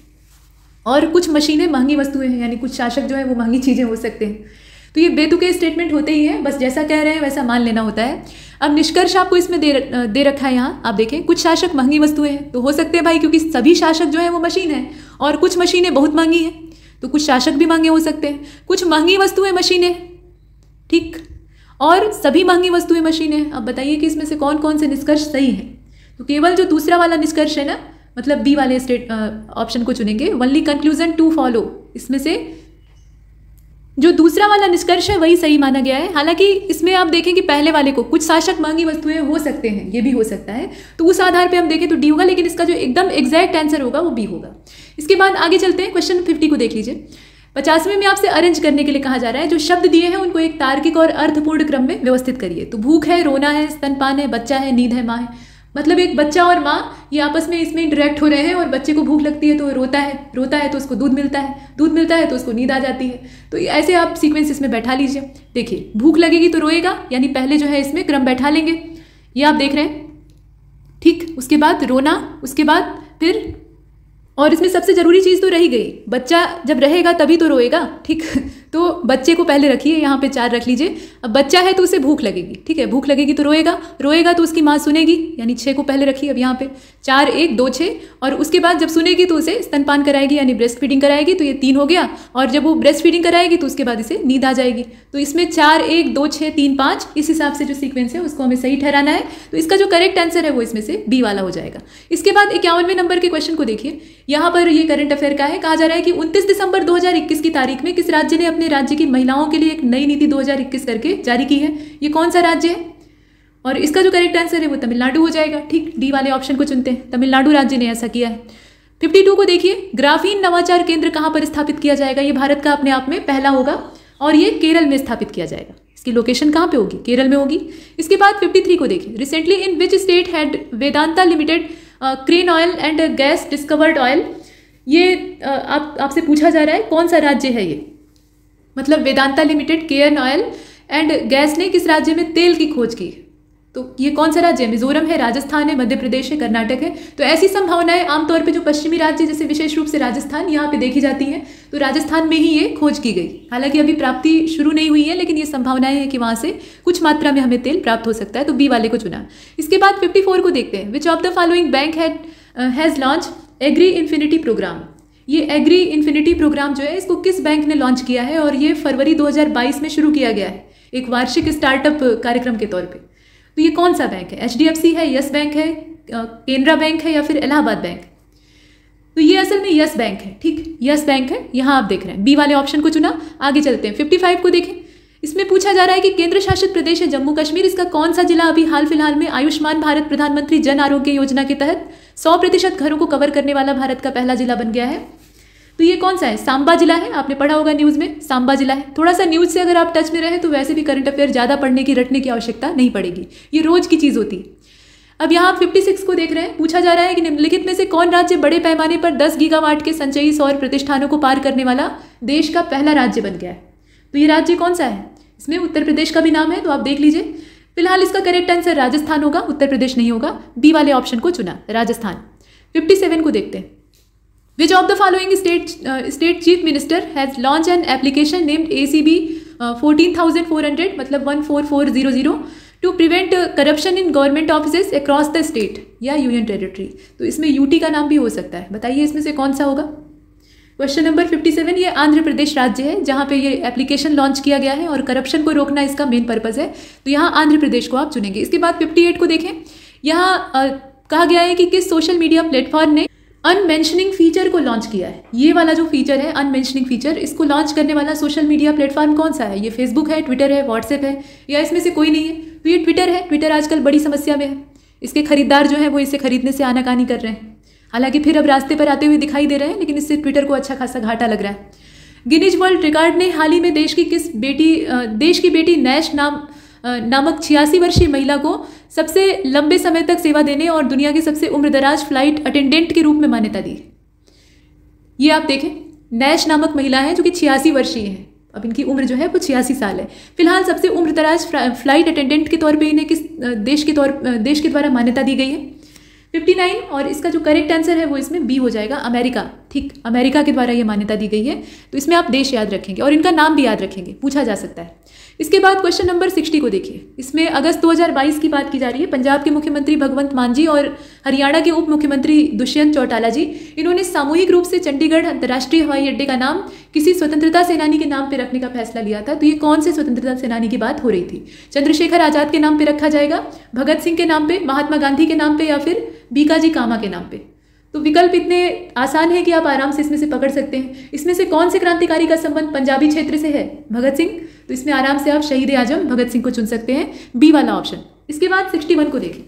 और कुछ मशीनें महंगी वस्तुएं हैं, यानी कुछ शासक जो है वो महंगी चीज़ें हो सकते हैं। तो ये बेतुके स्टेटमेंट होते ही हैं, बस जैसा कह रहे हैं वैसा मान लेना होता है। अब निष्कर्ष आपको इसमें दे रखा है यहाँ, आप देखें कुछ शासक महंगी वस्तुएं हैं, तो हो सकते हैं भाई, क्योंकि सभी शासक जो है वो मशीन है, और कुछ मशीनें बहुत महंगी हैं, तो कुछ शासक भी महंगे हो सकते हैं। कुछ महंगी वस्तुएं मशीनें, ठीक, और सभी महंगी वस्तुएं मशीनें। अब बताइए कि इसमें से कौन कौन से निष्कर्ष सही है। तो केवल जो दूसरा वाला निष्कर्ष है ना, मतलब बी वाले ऑप्शन को चुनेंगे, ओनली कंक्लूजन टू फॉलो, इसमें से जो दूसरा वाला निष्कर्ष है वही सही माना गया है। हालांकि इसमें आप देखें कि पहले वाले को कुछ शासक महंगी वस्तुएं हो सकते हैं, ये भी हो सकता है, तो उस आधार पे हम देखें तो डी होगा, लेकिन इसका जो एकदम एग्जैक्ट आंसर होगा वो बी होगा। इसके बाद आगे चलते हैं, क्वेश्चन 50 को देख लीजिए। 50वें में आपसे अरेंज करने के लिए कहा जा रहा है, जो शब्द दिए हैं उनको एक तार्किक और अर्थपूर्ण क्रम में व्यवस्थित करिए। तो भूख है, रोना है, स्तनपान है, बच्चा है, नींद है, माँ है। मतलब एक बच्चा और माँ ये आपस में इसमें इंटरेक्ट हो रहे हैं, और बच्चे को भूख लगती है तो रोता है तो उसको दूध मिलता है तो उसको नींद आ जाती है। तो ऐसे आप सीक्वेंस इसमें बैठा लीजिए। देखिए भूख लगेगी तो रोएगा, यानी पहले जो है इसमें क्रम बैठा लेंगे, ये आप देख रहे हैं, ठीक। उसके बाद रोना, उसके बाद फिर, और इसमें सबसे जरूरी चीज़ तो रही गई, बच्चा जब रहेगा तभी तो रोएगा, ठीक। तो बच्चे को पहले रखिए, यहाँ पे 4 रख लीजिए। अब बच्चा है तो उसे भूख लगेगी, ठीक है, भूख लगेगी तो रोएगा तो उसकी माँ सुनेगी, यानी 6 को पहले रखिए। अब यहाँ पे 4 1 2 6, और उसके बाद जब सुनेगी तो उसे स्तनपान कराएगी, यानी ब्रेस्ट फीडिंग कराएगी, तो ये 3 हो गया। और जब वो ब्रेस्ट फीडिंग कराएगी तो उसके बाद इसे नींद आ जाएगी। तो इसमें 4 1 2 6 3 5 इस हिसाब से जो सीक्वेंस है उसको हमें सही ठहराना है। तो इसका जो करेक्ट आंसर है वो इसमें से बी वाला हो जाएगा। इसके बाद 51वें नंबर के क्वेश्चन को देखिए, यहाँ पर ये करंट अफेयर का है। कहा जा रहा है कि 29 दिसंबर 2021 की तारीख में किस राज्य ने अपने राज्य की महिलाओं के लिए एक नई नीति 2021 करके जारी की है। ये कौन सा राज्य है, और इसका जो करेक्ट आंसर है वो तमिलनाडु हो जाएगा, ठीक। डी वाले ऑप्शन को चुनते हैं, तमिलनाडु राज्य ने ऐसा किया है। 52 को देखिए, ग्राफीन नवाचार केंद्र कहाँ पर स्थापित किया जाएगा। ये भारत का अपने आप में पहला होगा, और ये केरल में स्थापित किया जाएगा। इसकी लोकेशन कहाँ पे होगी, केरल में होगी। इसके बाद 53 को देखिए, recently in which state had Vedanta limited crane oil and gas discovered oil. ये आपसे पूछा जा रहा है कौन सा राज्य है ये, मतलब Vedanta Limited Cairn Oil and Gas ने किस राज्य में तेल की खोज की। तो ये कौन सा राज्य है, मिजोरम है, राजस्थान है, मध्य प्रदेश है, कर्नाटक है। तो ऐसी संभावनाएं आमतौर पे जो पश्चिमी राज्य, जैसे विशेष रूप से राजस्थान, यहाँ पे देखी जाती हैं। तो राजस्थान में ही ये खोज की गई। हालांकि अभी प्राप्ति शुरू नहीं हुई है, लेकिन ये संभावनाएं हैं कि वहाँ से कुछ मात्रा में हमें तेल प्राप्त हो सकता है। तो बी वाले को चुना। इसके बाद 54 को देखते हैं, which of the following bank has launch Agri Infinity programme. ये एग्री इन्फिनिटी प्रोग्राम जो है इसको किस बैंक ने लॉन्च किया है, और ये फरवरी 2022 में शुरू किया गया है, एक वार्षिक स्टार्टअप कार्यक्रम के तौर पे। तो ये कौन सा बैंक है, HDFC है, यस बैंक है, केनरा बैंक है, या फिर इलाहाबाद बैंक। तो ये असल में यस बैंक है, ठीक, यस बैंक है, यहाँ आप देख रहे हैं। बी वाले ऑप्शन को चुना। आगे चलते हैं, 55 को देखें। इसमें पूछा जा रहा है कि केंद्र शासित प्रदेश है जम्मू कश्मीर, इसका कौन सा जिला अभी हाल फिलहाल में आयुष्मान भारत प्रधानमंत्री जन आरोग्य योजना के तहत 100% घरों को कवर करने वाला भारत का पहला जिला बन गया है। तो ये कौन सा है, सांबा जिला है। आपने पढ़ा होगा न्यूज़ में, सांबा जिला है। थोड़ा सा न्यूज़ से अगर आप टच में रहे तो वैसे भी करंट अफेयर ज़्यादा पढ़ने की, रटने की आवश्यकता नहीं पड़ेगी, ये रोज की चीज़ होती है। अब यहाँ आप 56 को देख रहे हैं। पूछा जा रहा है कि निम्नलिखित में से कौन राज्य बड़े पैमाने पर 10 गीगावाट के संचयी सौर प्रतिष्ठानों को पार करने वाला देश का पहला राज्य बन गया है। तो ये राज्य कौन सा है, इसमें उत्तर प्रदेश का भी नाम है, तो आप देख लीजिए। फिलहाल इसका करेक्ट आंसर राजस्थान होगा, उत्तर प्रदेश नहीं होगा। बी वाले ऑप्शन को चुना, राजस्थान। 57 को देखते हैं, which of the following state chief minister has launch an application named ACB 14,400 मतलब 14400 to prevent corruption in government offices across the state or union territory. तो इसमें यूटी का नाम भी हो सकता है, बताइए इसमें से कौन सा होगा। क्वेश्चन नंबर 57, ये आंध्र प्रदेश राज्य है जहाँ पे ये एप्लीकेशन लॉन्च किया गया है और करप्शन को रोकना इसका मेन पर्पज़ है। तो यहाँ आंध्र प्रदेश को आप चुनेंगे। इसके बाद 58 को देखें, यहाँ कहा गया है कि किस सोशल मीडिया प्लेटफॉर्म ने अनमेंशनिंग फीचर को लॉन्च किया है। ये वाला जो फीचर है अनमेंशनिंग फीचर, इसको लॉन्च करने वाला सोशल मीडिया प्लेटफॉर्म कौन सा है? ये फेसबुक है, ट्विटर है, व्हाट्सएप है, या इसमें से कोई नहीं है? तो ये ट्विटर है। ट्विटर आजकल बड़ी समस्या में है। इसके खरीदार जो है वो इसे खरीदने से आनाकानी कर रहे हैं। हालांकि फिर अब रास्ते पर आते हुए दिखाई दे रहे हैं, लेकिन इससे ट्विटर को अच्छा खासा घाटा लग रहा है। गिनीज वर्ल्ड रिकॉर्ड ने हाल ही में देश की बेटी नैश नामक 86 वर्षीय महिला को सबसे लंबे समय तक सेवा देने और दुनिया की सबसे उम्रदराज फ्लाइट अटेंडेंट के रूप में मान्यता दी। ये आप देखें, नैश नामक महिला है जो कि 86 वर्षीय है। अब इनकी उम्र जो है वो 86 साल है। फिलहाल सबसे उम्रदराज फ्लाइट अटेंडेंट के तौर पे इन्हें किस देश के द्वारा मान्यता दी गई है? 59। और इसका जो करेक्ट आंसर है वो इसमें बी हो जाएगा, अमेरिका। ठीक, अमेरिका के द्वारा ये मान्यता दी गई है। तो इसमें आप देश याद रखेंगे और इनका नाम भी याद रखेंगे, पूछा जा सकता है। इसके बाद क्वेश्चन नंबर 60 को देखिए। इसमें अगस्त 2022 की बात की जा रही है। पंजाब के मुख्यमंत्री भगवंत मान जी और हरियाणा के उप मुख्यमंत्री दुष्यंत चौटाला जी, इन्होंने सामूहिक रूप से चंडीगढ़ अंतर्राष्ट्रीय हवाई अड्डे का नाम किसी स्वतंत्रता सेनानी के नाम पर रखने का फैसला लिया था। तो ये कौन से स्वतंत्रता सेनानी की बात हो रही थी? चंद्रशेखर आजाद के नाम पर रखा जाएगा, भगत सिंह के नाम पर, महात्मा गांधी के नाम पर, या फिर बीकाजी कामा के नाम पे? तो विकल्प इतने आसान है कि आप आराम से इसमें से पकड़ सकते हैं। इसमें से कौन से क्रांतिकारी का संबंध पंजाबी क्षेत्र से है? भगत सिंह। तो इसमें आराम से आप शहीद आजम भगत सिंह को चुन सकते हैं, बी वाला ऑप्शन। इसके बाद 61 को देखें।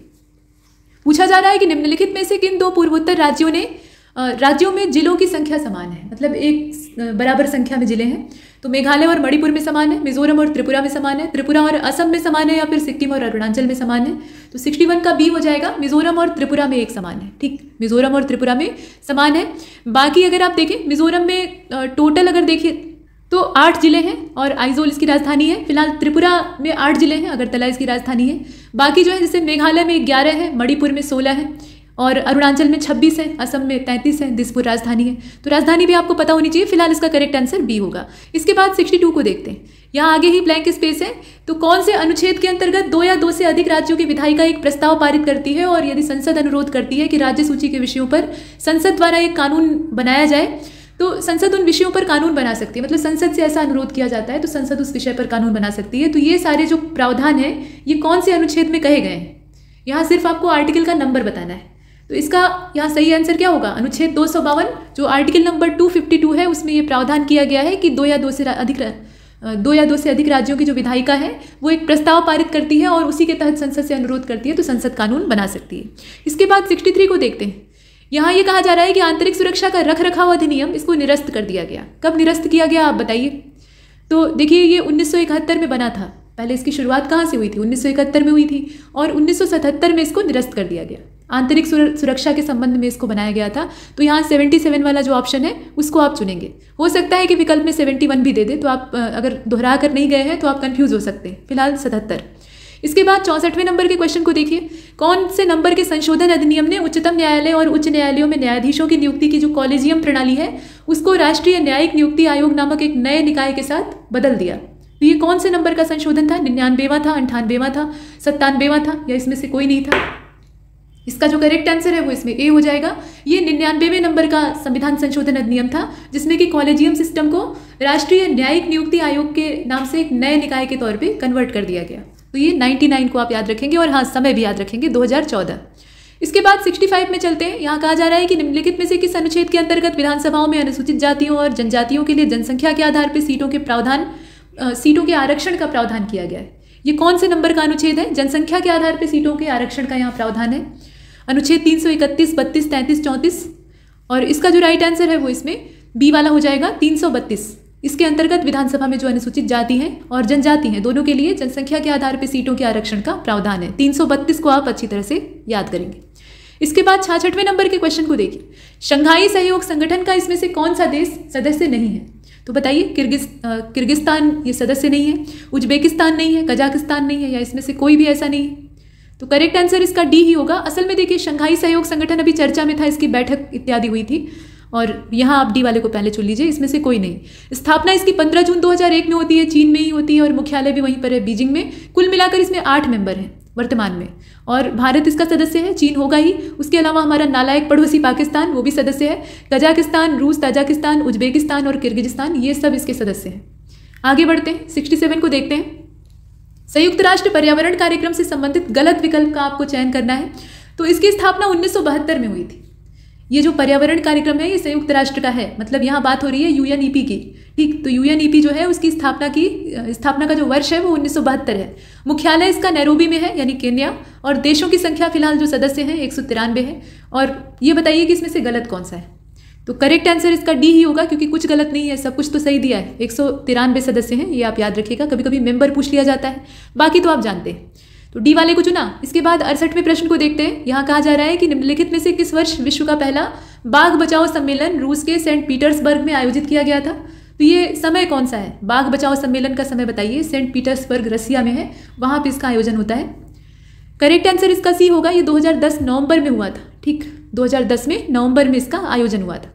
पूछा जा रहा है कि निम्नलिखित में से किन दो पूर्वोत्तर राज्यों में जिलों की संख्या समान है, मतलब एक बराबर संख्या में जिले हैं। तो मेघालय और मणिपुर में समान है, मिजोरम और त्रिपुरा में समान है, त्रिपुरा और असम में समान है, या फिर सिक्किम और अरुणाचल में समान है? तो 61 का बी हो जाएगा, मिजोरम और त्रिपुरा में एक समान है। ठीक, मिजोरम और त्रिपुरा में समान है। बाकी अगर आप देखें, मिजोरम में टोटल अगर देखिए तो 8 जिले हैं और आइजोल इसकी राजधानी है। फिलहाल त्रिपुरा में 8 जिले हैं, अगरतला इसकी राजधानी है। बाकी जो है जैसे मेघालय में 11 है, मणिपुर में 16 है और अरुणाचल में 26 है, असम में 33 है, दिसपुर राजधानी है। तो राजधानी भी आपको पता होनी चाहिए। फिलहाल इसका करेक्ट आंसर बी होगा। इसके बाद 62 को देखते हैं। यहाँ आगे ही ब्लैंक स्पेस है। तो कौन से अनुच्छेद के अंतर्गत 2 या 2 से अधिक राज्यों की विधायिका एक प्रस्ताव पारित करती है और यदि संसद अनुरोध करती है कि राज्य सूची के विषयों पर संसद द्वारा एक कानून बनाया जाए, तो संसद उन विषयों पर कानून बना सकती है। मतलब संसद से ऐसा अनुरोध किया जाता है तो संसद उस विषय पर कानून बना सकती है। तो ये सारे जो प्रावधान है ये कौन से अनुच्छेद में कहे गए हैं? यहाँ सिर्फ आपको आर्टिकल का नंबर बताना है। तो इसका यहाँ सही आंसर क्या होगा? अनुच्छेद 252 जो आर्टिकल नंबर 252 है, उसमें ये प्रावधान किया गया है कि 2 या 2 से अधिक राज्यों की जो विधायिका है वो एक प्रस्ताव पारित करती है और उसी के तहत संसद से अनुरोध करती है तो संसद कानून बना सकती है। इसके बाद 63 को देखते हैं। यहाँ ये कहा जा रहा है कि आंतरिक सुरक्षा का रख रखाव अधिनियम, इसको निरस्त कर दिया गया। कब निरस्त किया गया आप बताइए? तो देखिए ये 1971 में बना था। पहले इसकी शुरुआत कहाँ से हुई थी? 1971 में हुई थी और 1977 में इसको निरस्त कर दिया गया। आंतरिक सुरक्षा के संबंध में इसको बनाया गया था। तो यहाँ 77 वाला जो ऑप्शन है उसको आप चुनेंगे। हो सकता है कि विकल्प में 71 भी दे दे, तो आप अगर दोहरा कर नहीं गए हैं तो आप कंफ्यूज हो सकते हैं। फिलहाल 77। इसके बाद 64वें नंबर के क्वेश्चन को देखिए। कौन से नंबर के संशोधन अधिनियम ने उच्चतम न्यायालय और उच्च न्यायालयों में न्यायाधीशों की नियुक्ति की जो कॉलेजियम प्रणाली है उसको राष्ट्रीय न्यायिक नियुक्ति आयोग नामक एक नए निकाय के साथ बदल दिया? तो ये कौन से नंबर का संशोधन था? 99वां था, 98वां था, 97वां था, या इसमें से कोई नहीं था? इसका जो करेक्ट आंसर है वो इसमें ए हो जाएगा। ये 99वें नंबर का संविधान संशोधन अधिनियम था जिसमें कि कॉलेजियम सिस्टम को राष्ट्रीय न्यायिक नियुक्ति आयोग के नाम से एक नए निकाय के तौर पे कन्वर्ट कर दिया गया। तो ये 99 को आप याद रखेंगे और हाँ समय भी याद रखेंगे 2014। इसके बाद 65 में चलते हैं। यहाँ कहा जा रहा है कि निम्नलिखित में से किस अनुच्छेद के अंतर्गत विधानसभाओं में अनुसूचित जातियों और जनजातियों के लिए जनसंख्या के आधार पर सीटों के आरक्षण का प्रावधान किया गया है? ये कौन से नंबर का अनुच्छेद है? जनसंख्या के आधार पर सीटों के आरक्षण का यहाँ प्रावधान है अनुच्छेद 331, 32, 33, 34 और इसका जो राइट आंसर है वो इसमें बी वाला हो जाएगा 332। इसके अंतर्गत विधानसभा में जो अनुसूचित जाति हैं और जनजाति हैं दोनों के लिए जनसंख्या के आधार पर सीटों के आरक्षण का प्रावधान है। 332 को आप अच्छी तरह से याद करेंगे। इसके बाद 66वें नंबर के क्वेश्चन को देखिए। शंघाई सहयोग संगठन का इसमें से कौन सा देश सदस्य नहीं है? तो बताइए। किर्गिस्तान ये सदस्य नहीं है, उज्बेकिस्तान नहीं है, कजाकिस्तान नहीं है, या इसमें से कोई भी ऐसा नहीं है? तो करेक्ट आंसर इसका डी ही होगा। असल में देखिए शंघाई सहयोग संगठन अभी चर्चा में था, इसकी बैठक इत्यादि हुई थी और यहाँ आप डी वाले को पहले चुन लीजिए। इसमें से कोई नहीं। स्थापना इसकी 15 जून 2001 में होती है, चीन में ही होती है और मुख्यालय भी वहीं पर है, बीजिंग में। कुल मिलाकर इसमें 8 मेंबर हैं वर्तमान में और भारत इसका सदस्य है, चीन होगा ही। उसके अलावा हमारा नालायक पड़ोसी पाकिस्तान वो भी सदस्य है, कजाकिस्तान, रूस, ताजिकिस्तान, उज्बेकिस्तान और किर्गिजिस्तान ये सब इसके सदस्य हैं। आगे बढ़ते हैं, 67 को देखते हैं। संयुक्त राष्ट्र पर्यावरण कार्यक्रम से संबंधित गलत विकल्प का आपको चयन करना है। तो इसकी स्थापना 1972 में हुई थी। ये जो पर्यावरण कार्यक्रम है ये संयुक्त राष्ट्र का है, मतलब यहाँ बात हो रही है यूएनईपी की, ठीक। तो यूएनईपी जो है उसकी स्थापना का जो वर्ष है वो 1972 है। मुख्यालय इसका नैरोबी में है यानी केन्या, और देशों की संख्या फिलहाल जो सदस्य हैं 193 है। और ये बताइए कि इसमें से गलत कौन सा है। तो करेक्ट आंसर इसका डी ही होगा, क्योंकि कुछ गलत नहीं है, सब कुछ तो सही दिया है। 193 सदस्य हैं, ये आप याद रखिएगा, कभी कभी मेंबर पूछ लिया जाता है, बाकी तो आप जानते हैं। तो डी वाले को चुना। इसके बाद 68वें प्रश्न को देखते हैं। यहाँ कहा जा रहा है कि निम्नलिखित में से किस वर्ष विश्व का पहला बाघ बचाओ सम्मेलन रूस के सेंट पीटर्सबर्ग में आयोजित किया गया था। तो ये समय कौन सा है, बाघ बचाओ सम्मेलन का समय बताइए। सेंट पीटर्सबर्ग रसिया में है, वहाँ पे इसका आयोजन होता है। करेक्ट आंसर इसका सी होगा, ये 2010 नवंबर में हुआ था, ठीक। 2010 में नवंबर में इसका आयोजन हुआ था।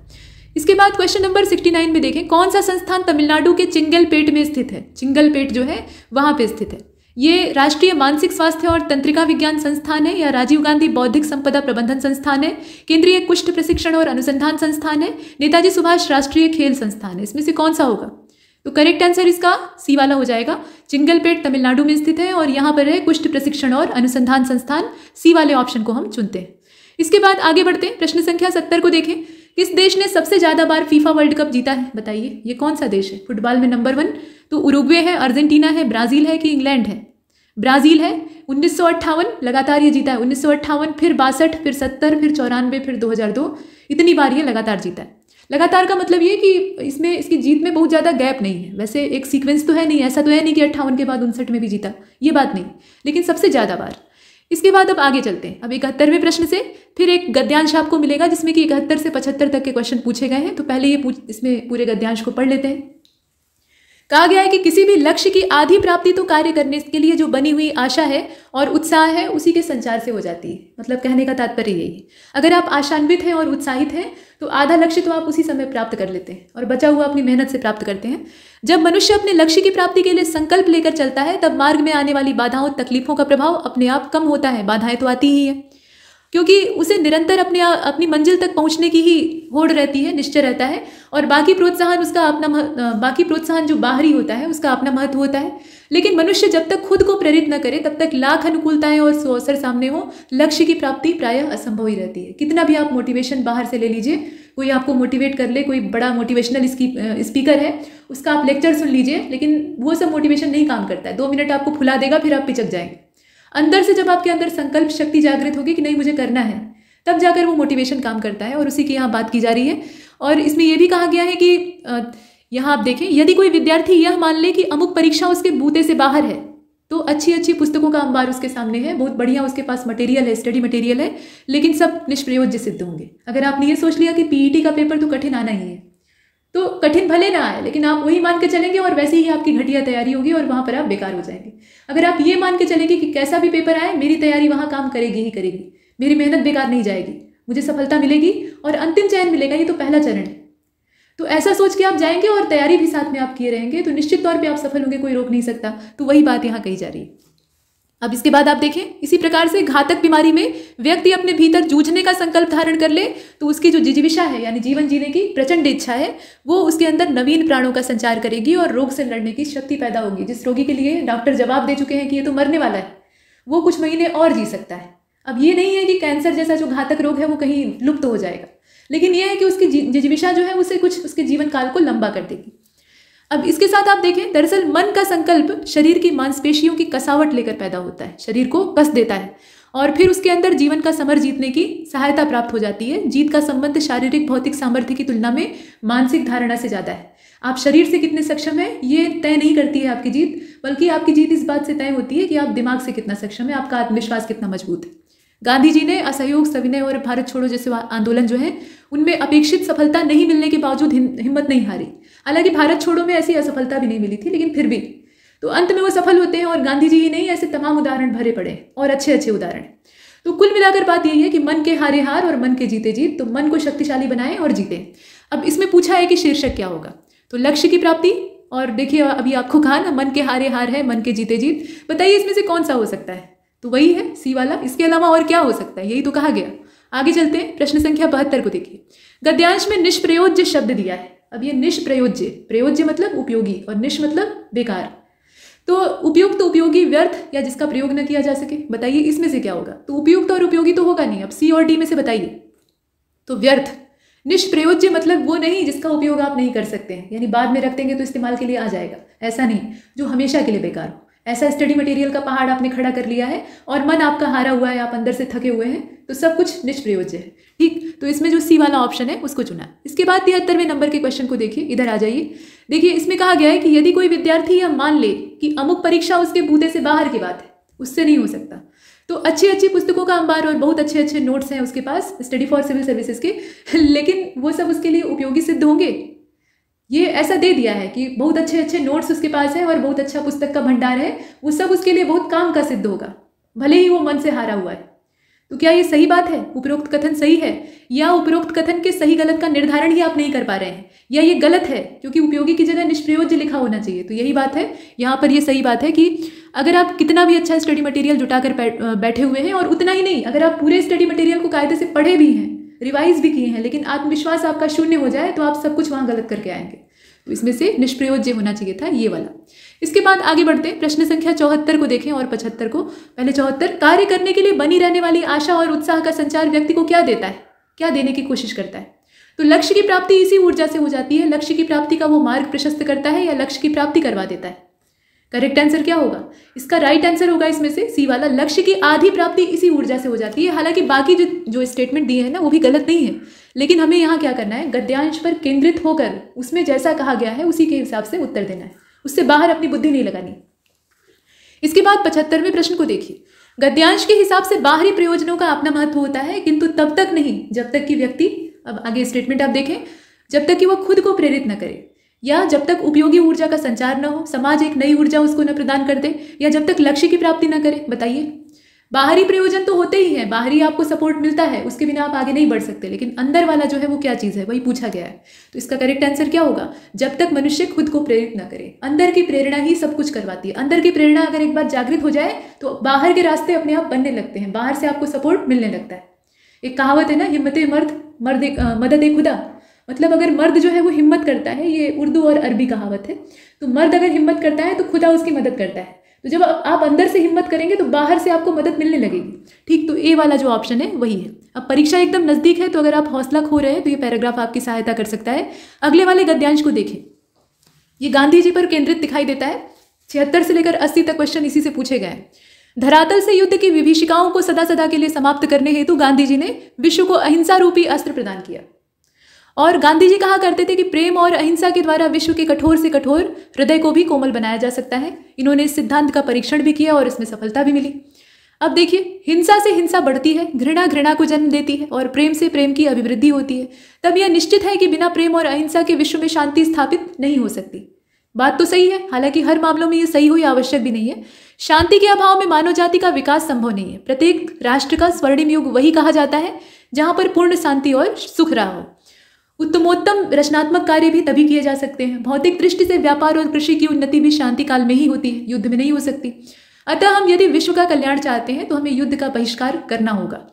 इसके बाद क्वेश्चन नंबर 69 में देखें, कौन सा संस्थान तमिलनाडु के चिंगलपेट में स्थित है। चिंगलपेट जो है वहाँ पे स्थित है। ये राष्ट्रीय मानसिक स्वास्थ्य और तंत्रिका विज्ञान संस्थान है, या राजीव गांधी बौद्धिक संपदा प्रबंधन संस्थान है, केंद्रीय कुष्ठ प्रशिक्षण और अनुसंधान संस्थान है, नेताजी सुभाष राष्ट्रीय खेल संस्थान है। इसमें से कौन सा होगा। तो करेक्ट आंसर इसका सी वाला हो जाएगा। चिंगलपेट तमिलनाडु में स्थित है और यहाँ पर है कुष्ठ प्रशिक्षण और अनुसंधान संस्थान। सी वाले ऑप्शन को हम चुनते हैं। इसके बाद आगे बढ़ते हैं, प्रश्न संख्या 70 को देखें। किस देश ने सबसे ज्यादा बार फीफा वर्ल्ड कप जीता है, बताइए। ये कौन सा देश है फुटबॉल में नंबर 1। तो उरुग्वे है, अर्जेंटीना है, ब्राजील है कि इंग्लैंड है। ब्राजील है। 1958 लगातार ये जीता है, 1958, फिर 62, फिर 70, फिर 94, फिर 2002। इतनी बार ये लगातार जीता है। लगातार का मतलब ये कि इसमें इसकी जीत में बहुत ज़्यादा गैप नहीं है। वैसे एक सीक्वेंस तो है नहीं, ऐसा तो है नहीं कि 58 के बाद 59 में भी जीता, ये बात नहीं, लेकिन सबसे ज़्यादा बार। इसके बाद अब आगे चलते हैं। अब 71वें प्रश्न से फिर एक गद्यांश आपको मिलेगा जिसमें कि 71 से 75 तक के क्वेश्चन पूछे गए हैं। तो पहले ये इसमें पूरे गद्यांश को पढ़ लेते हैं। कहा गया है कि किसी भी लक्ष्य की आधी प्राप्ति तो कार्य करने के लिए जो बनी हुई आशा है और उत्साह है उसी के संचार से हो जाती है। मतलब कहने का तात्पर्य यही है, अगर आप आशान्वित हैं और उत्साहित हैं तो आधा लक्ष्य तो आप उसी समय प्राप्त कर लेते हैं और बचा हुआ अपनी मेहनत से प्राप्त करते हैं। जब मनुष्य अपने लक्ष्य की प्राप्ति के लिए संकल्प लेकर चलता है तब मार्ग में आने वाली बाधाओं तकलीफों का प्रभाव अपने आप कम होता है। बाधाएं तो आती ही है क्योंकि उसे निरंतर अपनी मंजिल तक पहुंचने की ही होड़ रहती है, निश्चय रहता है। और बाकी प्रोत्साहन जो बाहरी होता है उसका अपना महत्व होता है। लेकिन मनुष्य जब तक खुद को प्रेरित न करे तब तक लाख अनुकूलताएं और अवसर सामने हो, लक्ष्य की प्राप्ति प्रायः असंभव ही रहती है। कितना भी आप मोटिवेशन बाहर से ले लीजिए, कोई आपको मोटिवेट कर ले, कोई बड़ा मोटिवेशनल स्पीकर है उसका आप लेक्चर सुन लीजिए, लेकिन वो सब मोटिवेशन नहीं काम करता है। 2 मिनट आपको फुला देगा, फिर आप पिचक जाएंगे। अंदर से जब आपके अंदर संकल्प शक्ति जागृत होगी कि नहीं मुझे करना है, तब जाकर वो मोटिवेशन काम करता है। और उसी की यहाँ बात की जा रही है। और इसमें यह भी कहा गया है कि यहाँ आप देखें, यदि कोई विद्यार्थी यह मान ले कि अमुक परीक्षा उसके बूते से बाहर है तो अच्छी अच्छी पुस्तकों का अंबार उसके सामने है, बहुत बढ़िया उसके पास मटेरियल है, स्टडी मटेरियल है, लेकिन सब निष्प्रयोज्य सिद्ध होंगे। अगर आपने ये सोच लिया कि पीईटी का पेपर तो कठिन आना ही है, तो कठिन भले ना आए लेकिन आप वही मान के चलेंगे और वैसे ही आपकी घटिया तैयारी होगी और वहाँ पर आप बेकार हो जाएंगे। अगर आप ये मान के चलेंगे कि कैसा भी पेपर आए मेरी तैयारी वहाँ काम करेगी ही करेगी, मेरी मेहनत बेकार नहीं जाएगी, मुझे सफलता मिलेगी और अंतिम चयन मिलेगा, ये तो पहला चरण है, तो ऐसा सोच के आप जाएंगे और तैयारी भी साथ में आप किए रहेंगे तो निश्चित तौर पर आप सफल होंगे, कोई रोक नहीं सकता। तो वही बात यहाँ कही जा रही है। अब इसके बाद आप देखें, इसी प्रकार से घातक बीमारी में व्यक्ति अपने भीतर जूझने का संकल्प धारण कर ले तो उसकी जो जिजीविषा है यानी जीवन जीने की प्रचंड इच्छा है वो उसके अंदर नवीन प्राणों का संचार करेगी और रोग से लड़ने की शक्ति पैदा होगी। जिस रोगी के लिए डॉक्टर जवाब दे चुके हैं कि ये तो मरने वाला है, वो कुछ महीने और जी सकता है। अब ये नहीं है कि कैंसर जैसा जो घातक रोग है वो कहीं लुप्त हो जाएगा, लेकिन यह है कि उसकी जिजीविषा जो है उसे कुछ उसके जीवन काल को लंबा कर देगी। अब इसके साथ आप देखें, दरअसल मन का संकल्प शरीर की मांसपेशियों की कसावट लेकर पैदा होता है, शरीर को कस देता है और फिर उसके अंदर जीवन का समर जीतने की सहायता प्राप्त हो जाती है। जीत का संबंध शारीरिक भौतिक सामर्थ्य की तुलना में मानसिक धारणा से ज़्यादा है। आप शरीर से कितने सक्षम है ये तय नहीं करती है आपकी जीत, बल्कि आपकी जीत इस बात से तय होती है कि आप दिमाग से कितना सक्षम है, आपका आत्मविश्वास कितना मजबूत है। गांधी जी ने असहयोग, सविनय और भारत छोड़ो जैसे आंदोलन जो है उनमें अपेक्षित सफलता नहीं मिलने के बावजूद हिम्मत नहीं हारी। हालांकि भारत छोड़ो में ऐसी असफलता भी नहीं मिली थी, लेकिन फिर भी तो अंत में वो सफल होते हैं। और गांधी जी ही नहीं, ऐसे तमाम उदाहरण भरे पड़े और अच्छे अच्छे उदाहरण। तो कुल मिलाकर बात यही है कि मन के हारे हार और मन के जीते जीत। तो मन को शक्तिशाली बनाएं और जीते। अब इसमें पूछा है कि शीर्षक क्या होगा, तो लक्ष्य की प्राप्ति। और देखिए अभी आपको कहा ना, मन के हारे हार है, मन के जीते जीत। बताइए इसमें से कौन सा हो सकता है, तो वही है सी वाला। इसके अलावा और क्या हो सकता है, यही तो कहा गया। आगे चलते हैं, प्रश्न संख्या 72 को देखिए। गद्यांश में निष्प्रयोज्य शब्द दिया है। अब ये निष्प्रयोज्य, प्रयोज्य मतलब उपयोगी और निष् मतलब बेकार। तो उपयुक्त, उपयोगी, व्यर्थ या जिसका प्रयोग न किया जा सके, बताइए इसमें से क्या होगा। तो उपयुक्त और उपयोगी तो होगा नहीं, अब सी और डी में से बताइए। तो व्यर्थ, निष्प्रयोज्य मतलब वो नहीं जिसका उपयोग आप नहीं कर सकते हैं, यानी बाद में रख देंगे तो इस्तेमाल के लिए आ जाएगा, ऐसा नहीं जो हमेशा के लिए बेकार हो। ऐसा स्टडी मटेरियल का पहाड़ आपने खड़ा कर लिया है और मन आपका हारा हुआ है, आप अंदर से थके हुए हैं, तो सब कुछ निष्प्रयोज्य है। ठीक, तो इसमें जो सी वाला ऑप्शन है उसको चुना। इसके बाद 73वें नंबर के क्वेश्चन को देखिए, इधर आ जाइए। देखिए इसमें कहा गया है कि यदि कोई विद्यार्थी यह मान ले कि अमुक परीक्षा उसके बूते से बाहर की बात है, उससे नहीं हो सकता, तो अच्छी अच्छी पुस्तकों का अंबार और बहुत अच्छे अच्छे नोट्स हैं उसके पास स्टडी फॉर सिविल सर्विसेज के, लेकिन वो सब उसके लिए उपयोगी सिद्ध होंगे? ये ऐसा दे दिया है कि बहुत अच्छे अच्छे नोट्स उसके पास है और बहुत अच्छा पुस्तक का भंडार है, वो सब उसके लिए बहुत काम का सिद्ध होगा, भले ही वो मन से हारा हुआ है। तो क्या ये सही बात है? उपरोक्त कथन सही है, या उपरोक्त कथन के सही गलत का निर्धारण ही आप नहीं कर पा रहे हैं, या ये गलत है क्योंकि उपयोगी की जगह निष्प्रयोज्य लिखा होना चाहिए? तो यही बात है, यहाँ पर ये सही बात है कि अगर आप कितना भी अच्छा स्टडी मटेरियल जुटाकर बैठे हुए हैं, और उतना ही नहीं, अगर आप पूरे स्टडी मटेरियल को कायदे से पढ़े भी हैं, रिवाइज भी किए हैं, लेकिन आत्मविश्वास आपका शून्य हो जाए तो आप सब कुछ वहाँ गलत करके आएंगे। तो इसमें से निष्प्रयोज्य होना चाहिए था ये वाला। इसके बाद आगे बढ़ते हैं, प्रश्न संख्या 74 को देखें और 75 को। पहले 74, कार्य करने के लिए बनी रहने वाली आशा और उत्साह का संचार व्यक्ति को क्या देता है, क्या देने की कोशिश करता है? तो लक्ष्य की प्राप्ति इसी ऊर्जा से हो जाती है। लक्ष्य की प्राप्ति का वो मार्ग प्रशस्त करता है या लक्ष्य की प्राप्ति करवा देता है? करेक्ट आंसर क्या होगा? इसका राइट आंसर होगा इसमें से सी वाला, लक्ष्य की आधी प्राप्ति इसी ऊर्जा से हो जाती है। हालांकि बाकी जो स्टेटमेंट दिए हैं ना वो भी गलत नहीं है, लेकिन हमें यहाँ क्या करना है, गद्यांश पर केंद्रित होकर उसमें जैसा कहा गया है उसी के हिसाब से उत्तर देना है, उससे बाहर अपनी बुद्धि नहीं लगानी। इसके बाद 75वें प्रश्न को देखिए, गद्यांश के हिसाब से बाहरी प्रयोजनों का अपना महत्व होता है, किंतु तब तक नहीं जब तक कि व्यक्ति, अब आगे स्टेटमेंट आप देखें, जब तक कि वो खुद को प्रेरित न करे, या जब तक उपयोगी ऊर्जा का संचार न हो, समाज एक नई ऊर्जा उसको न प्रदान कर दे, या जब तक लक्ष्य की प्राप्ति न करे। बताइए, बाहरी प्रयोजन तो होते ही हैं, बाहरी आपको सपोर्ट मिलता है, उसके बिना आप आगे नहीं बढ़ सकते, लेकिन अंदर वाला जो है वो क्या चीज़ है, वही पूछा गया है। तो इसका करेक्ट आंसर क्या होगा? जब तक मनुष्य खुद को प्रेरित न करे। अंदर की प्रेरणा ही सब कुछ करवाती है। अंदर की प्रेरणा अगर एक बार जागृत हो जाए तो बाहर के रास्ते अपने आप बनने लगते हैं, बाहर से आपको सपोर्ट मिलने लगता है। एक कहावत है ना, हिम्मते मर्द मदद ए खुदा, मतलब अगर मर्द जो है वो हिम्मत करता है, ये उर्दू और अरबी कहावत है, तो मर्द अगर हिम्मत करता है तो खुदा उसकी मदद करता है। तो जब आप अंदर से हिम्मत करेंगे तो बाहर से आपको मदद मिलने लगेगी। ठीक, तो ए वाला जो ऑप्शन है वही है। अब परीक्षा एकदम नज़दीक है, तो अगर आप हौसला खो रहे हैं तो ये पैराग्राफ आपकी सहायता कर सकता है। अगले वाले गद्यांश को देखें, ये गांधी जी पर केंद्रित दिखाई देता है। 76 से लेकर 80 तक क्वेश्चन इसी से पूछे गए हैं। धरातल से युद्ध की विभीषिकाओं को सदा सदा के लिए समाप्त करने हेतु गांधी जी ने विश्व को अहिंसा रूपी अस्त्र प्रदान किया, और गांधी जी कहा करते थे कि प्रेम और अहिंसा के द्वारा विश्व के कठोर से कठोर हृदय को भी कोमल बनाया जा सकता है। इन्होंने इस सिद्धांत का परीक्षण भी किया और इसमें सफलता भी मिली। अब देखिए, हिंसा से हिंसा बढ़ती है, घृणा घृणा को जन्म देती है, और प्रेम से प्रेम की अभिवृद्धि होती है। तब यह निश्चित है कि बिना प्रेम और अहिंसा के विश्व में शांति स्थापित नहीं हो सकती। बात तो सही है, हालांकि हर मामलों में ये सही हो या आवश्यक भी नहीं है। शांति के अभाव में मानव जाति का विकास संभव नहीं है। प्रत्येक राष्ट्र का स्वर्णिम युग वही कहा जाता है जहां पर पूर्ण शांति और सुख रहा हो। उत्तमोत्तम रचनात्मक कार्य भी तभी किए जा सकते हैं। भौतिक दृष्टि से व्यापार और कृषि की उन्नति भी शांति काल में ही होती है, युद्ध में नहीं हो सकती। अतः हम यदि विश्व का कल्याण चाहते हैं तो हमें युद्ध का बहिष्कार करना होगा।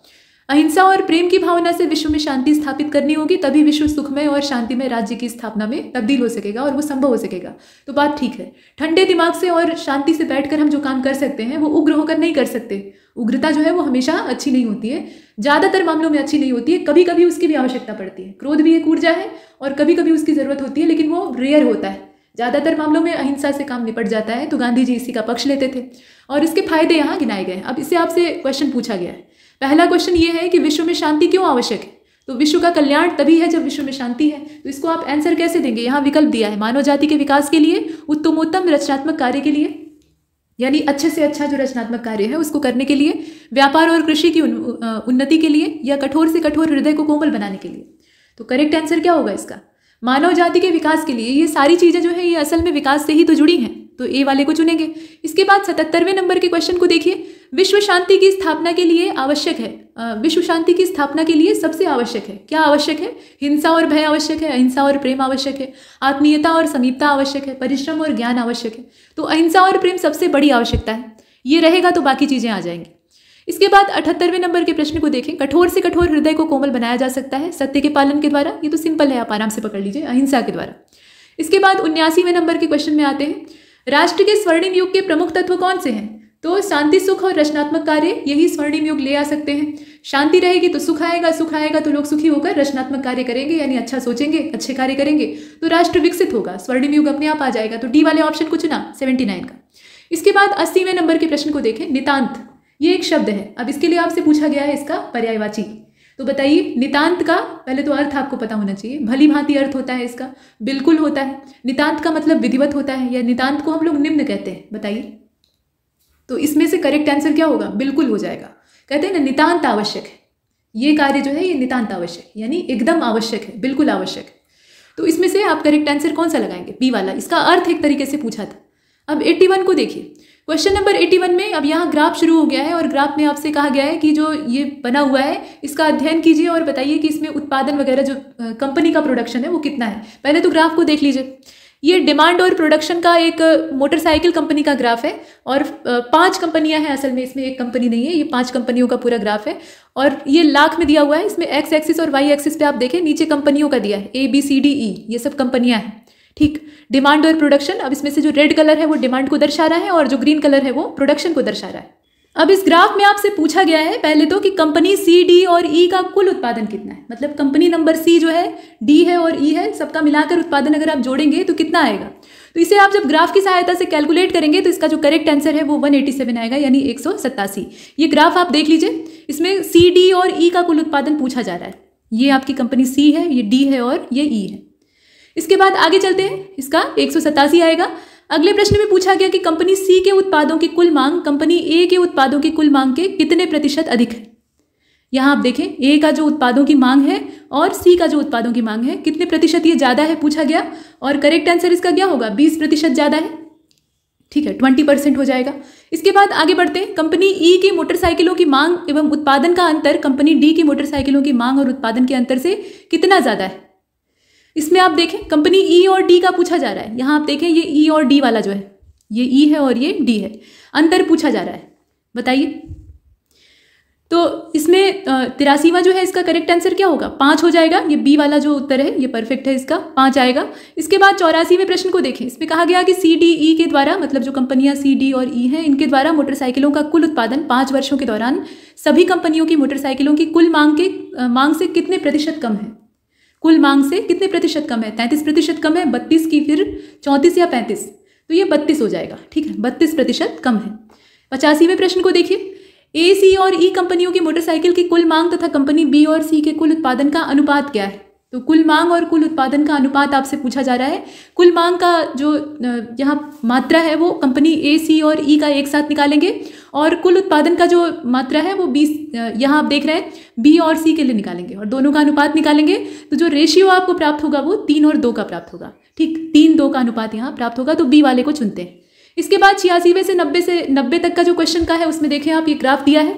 अहिंसा और प्रेम की भावना से विश्व में शांति स्थापित करनी होगी, तभी विश्व सुखमय और शांतिमय राज्य की स्थापना में तब्दील हो सकेगा और वो संभव हो सकेगा। तो बात ठीक है, ठंडे दिमाग से और शांति से बैठकर हम जो काम कर सकते हैं वो उग्र होकर नहीं कर सकते। उग्रता जो है वो हमेशा अच्छी नहीं होती है, ज़्यादातर मामलों में अच्छी नहीं होती है। कभी कभी उसकी भी आवश्यकता पड़ती है। क्रोध भी एक ऊर्जा है और कभी कभी उसकी ज़रूरत होती है, लेकिन वो रेयर होता है। ज़्यादातर मामलों में अहिंसा से काम निपट जाता है। तो गांधी जी इसी का पक्ष लेते थे और इसके फायदे यहाँ गिनाए गए। अब इससे आपसे क्वेश्चन पूछा गया है। पहला क्वेश्चन ये है कि विश्व में शांति क्यों आवश्यक है? तो विश्व का कल्याण तभी है जब विश्व में शांति है। तो इसको आप आंसर कैसे देंगे? यहाँ विकल्प दिया है, मानव जाति के विकास के लिए, उत्तमोत्तम रचनात्मक कार्य के लिए, यानी अच्छे से अच्छा जो रचनात्मक कार्य है उसको करने के लिए, व्यापार और कृषि की उन्नति के लिए, या कठोर से कठोर हृदय को कोमल बनाने के लिए। तो करेक्ट आंसर क्या होगा इसका? मानव जाति के विकास के लिए। ये सारी चीजें जो है ये असल में विकास से ही तो जुड़ी हैं, तो ए वाले को चुनेंगे। इसके बाद 77वें नंबर के क्वेश्चन को देखिए। विश्व शांति की स्थापना के लिए आवश्यक है, विश्व शांति की स्थापना के लिए सबसे आवश्यक है, क्या आवश्यक है? हिंसा और भय आवश्यक है, अहिंसा और प्रेम आवश्यक है, आत्मीयता और समीपता आवश्यक है, परिश्रम और ज्ञान आवश्यक है। तो अहिंसा और प्रेम सबसे बड़ी आवश्यकता है। ये रहेगा तो बाकी चीजें आ जाएंगी। इसके बाद 78वें नंबर के प्रश्न को देखें। कठोर से कठोर हृदय को कोमल बनाया जा सकता है सत्य के पालन के द्वारा। ये तो सिंपल है, आप आराम से पकड़ लीजिए, अहिंसा के द्वारा। इसके बाद 79वें नंबर के क्वेश्चन में आते हैं। राष्ट्र के स्वर्णिम युग के प्रमुख तत्व कौन से हैं? तो शांति, सुख और रचनात्मक कार्य, यही स्वर्णिम युग ले आ सकते हैं। शांति रहेगी तो सुख आएगा तो लोग सुखी होकर रचनात्मक कार्य करेंगे, यानी अच्छा सोचेंगे, अच्छे कार्य करेंगे तो राष्ट्र विकसित होगा, स्वर्णिम युग अपने आप आ जाएगा। तो डी वाले ऑप्शन को चुना 79 का। इसके बाद 80वें नंबर के प्रश्न को देखें। नितांत, ये एक शब्द है। अब इसके लिए आपसे पूछा गया है इसका पर्यायवाची। तो बताइए नितांत का पहले तो अर्थ आपको पता होना चाहिए। भली भांति अर्थ होता है इसका, बिल्कुल होता है। नितांत का मतलब विधिवत होता है, या नितांत को हम लोग निम्न कहते हैं। बताइए, तो इसमें से करेक्ट आंसर क्या होगा? बिल्कुल हो जाएगा। कहते हैं ना नितांत आवश्यक है, ये कार्य जो है ये नितांत आवश्यक, यानी एकदम आवश्यक है, बिल्कुल आवश्यक है। तो इसमें से आप करेक्ट आंसर कौन सा लगाएंगे? बी वाला। इसका अर्थ एक तरीके से पूछा था। अब 81 को देखिए। क्वेश्चन नंबर 81 में अब यहाँ ग्राफ शुरू हो गया है और ग्राफ में आपसे कहा गया है कि जो ये बना हुआ है इसका अध्ययन कीजिए और बताइए कि इसमें उत्पादन वगैरह जो कंपनी का प्रोडक्शन है वो कितना है। पहले तो ग्राफ को देख लीजिए। ये डिमांड और प्रोडक्शन का एक मोटरसाइकिल कंपनी का ग्राफ है और 5 कंपनियां हैं असल में, इसमें एक कंपनी नहीं है, ये 5 कंपनियों का पूरा ग्राफ है और ये लाख में दिया हुआ है। इसमें एक्स एक्सिस और वाई एक्सिस पे आप देखें नीचे कंपनियों का दिया है ABCDE, ये सब कंपनियां हैं। ठीक, डिमांड और प्रोडक्शन। अब इसमें से जो रेड कलर है वो डिमांड को दर्शा रहा है और जो ग्रीन कलर है वो प्रोडक्शन को दर्शा रहा है। अब इस ग्राफ में आपसे पूछा गया है पहले तो कि कंपनी C, D और E का कुल उत्पादन कितना है। मतलब कंपनी नंबर C जो है, D है और E है, सबका मिलाकर उत्पादन अगर आप जोड़ेंगे तो कितना आएगा। तो इसे आप जब ग्राफ की सहायता से कैलकुलेट करेंगे तो इसका जो करेक्ट आंसर है वो 187 आएगा, यानी 187। ये ग्राफ आप देख लीजिए, इसमें C, D और E का कुल उत्पादन पूछा जा रहा है। ये आपकी कंपनी C है, ये D है और ये E है। इसके बाद आगे चलते हैं, इसका 187 आएगा। अगले प्रश्न में पूछा गया कि कंपनी C के उत्पादों की कुल मांग कंपनी A के उत्पादों की कुल मांग के कितने प्रतिशत अधिक है। यहाँ आप देखें A का जो उत्पादों की मांग है और C का जो उत्पादों की मांग है कितने प्रतिशत ये ज़्यादा है पूछा गया और करेक्ट आंसर इसका क्या होगा? 20% ज़्यादा है। ठीक है, 20% हो जाएगा। इसके बाद आगे बढ़ते हैं। कंपनी E की मोटरसाइकिलों की मांग एवं उत्पादन का अंतर कंपनी D की मोटरसाइकिलों की मांग और उत्पादन के अंतर से कितना ज़्यादा है। इसमें आप देखें कंपनी E और D का पूछा जा रहा है। यहाँ आप देखें ये E और D वाला जो है ये E है और ये D है, अंतर पूछा जा रहा है। बताइए, तो इसमें 83वां जो है इसका करेक्ट आंसर क्या होगा? 5 हो जाएगा। ये बी वाला जो उत्तर है ये परफेक्ट है, इसका 5 आएगा। इसके बाद 84वें प्रश्न को देखें। इसमें कहा गया कि CDE के द्वारा, मतलब जो कंपनियां C, D और E हैं, इनके द्वारा मोटरसाइकिलों का कुल उत्पादन 5 वर्षों के दौरान सभी कंपनियों की मोटरसाइकिलों की कुल मांग से कितने प्रतिशत कम है। कुल मांग से कितने प्रतिशत कम है? 33% कम है, 32 की, फिर 34 या 35, तो ये 32 हो जाएगा। ठीक है, 32% कम है। 85वें प्रश्न को देखिए। A, C और E कंपनियों की मोटरसाइकिल की कुल मांग तथा कंपनी B और C के कुल उत्पादन का अनुपात क्या है। तो कुल मांग और कुल उत्पादन का अनुपात आपसे पूछा जा रहा है। कुल मांग का जो यहाँ मात्रा है वो कंपनी A, C और E का एक साथ निकालेंगे और कुल उत्पादन का जो मात्रा है वो 20 यहाँ आप देख रहे हैं B और C के लिए निकालेंगे और दोनों का अनुपात निकालेंगे तो जो रेशियो आपको प्राप्त होगा वो 3 और 2 का प्राप्त होगा। ठीक, 3-2 का अनुपात यहाँ प्राप्त होगा, तो B वाले को चुनते हैं। इसके बाद 86वें से 90 तक का जो क्वेश्चन का है उसमें देखें आप, ये ग्राफ दिया है।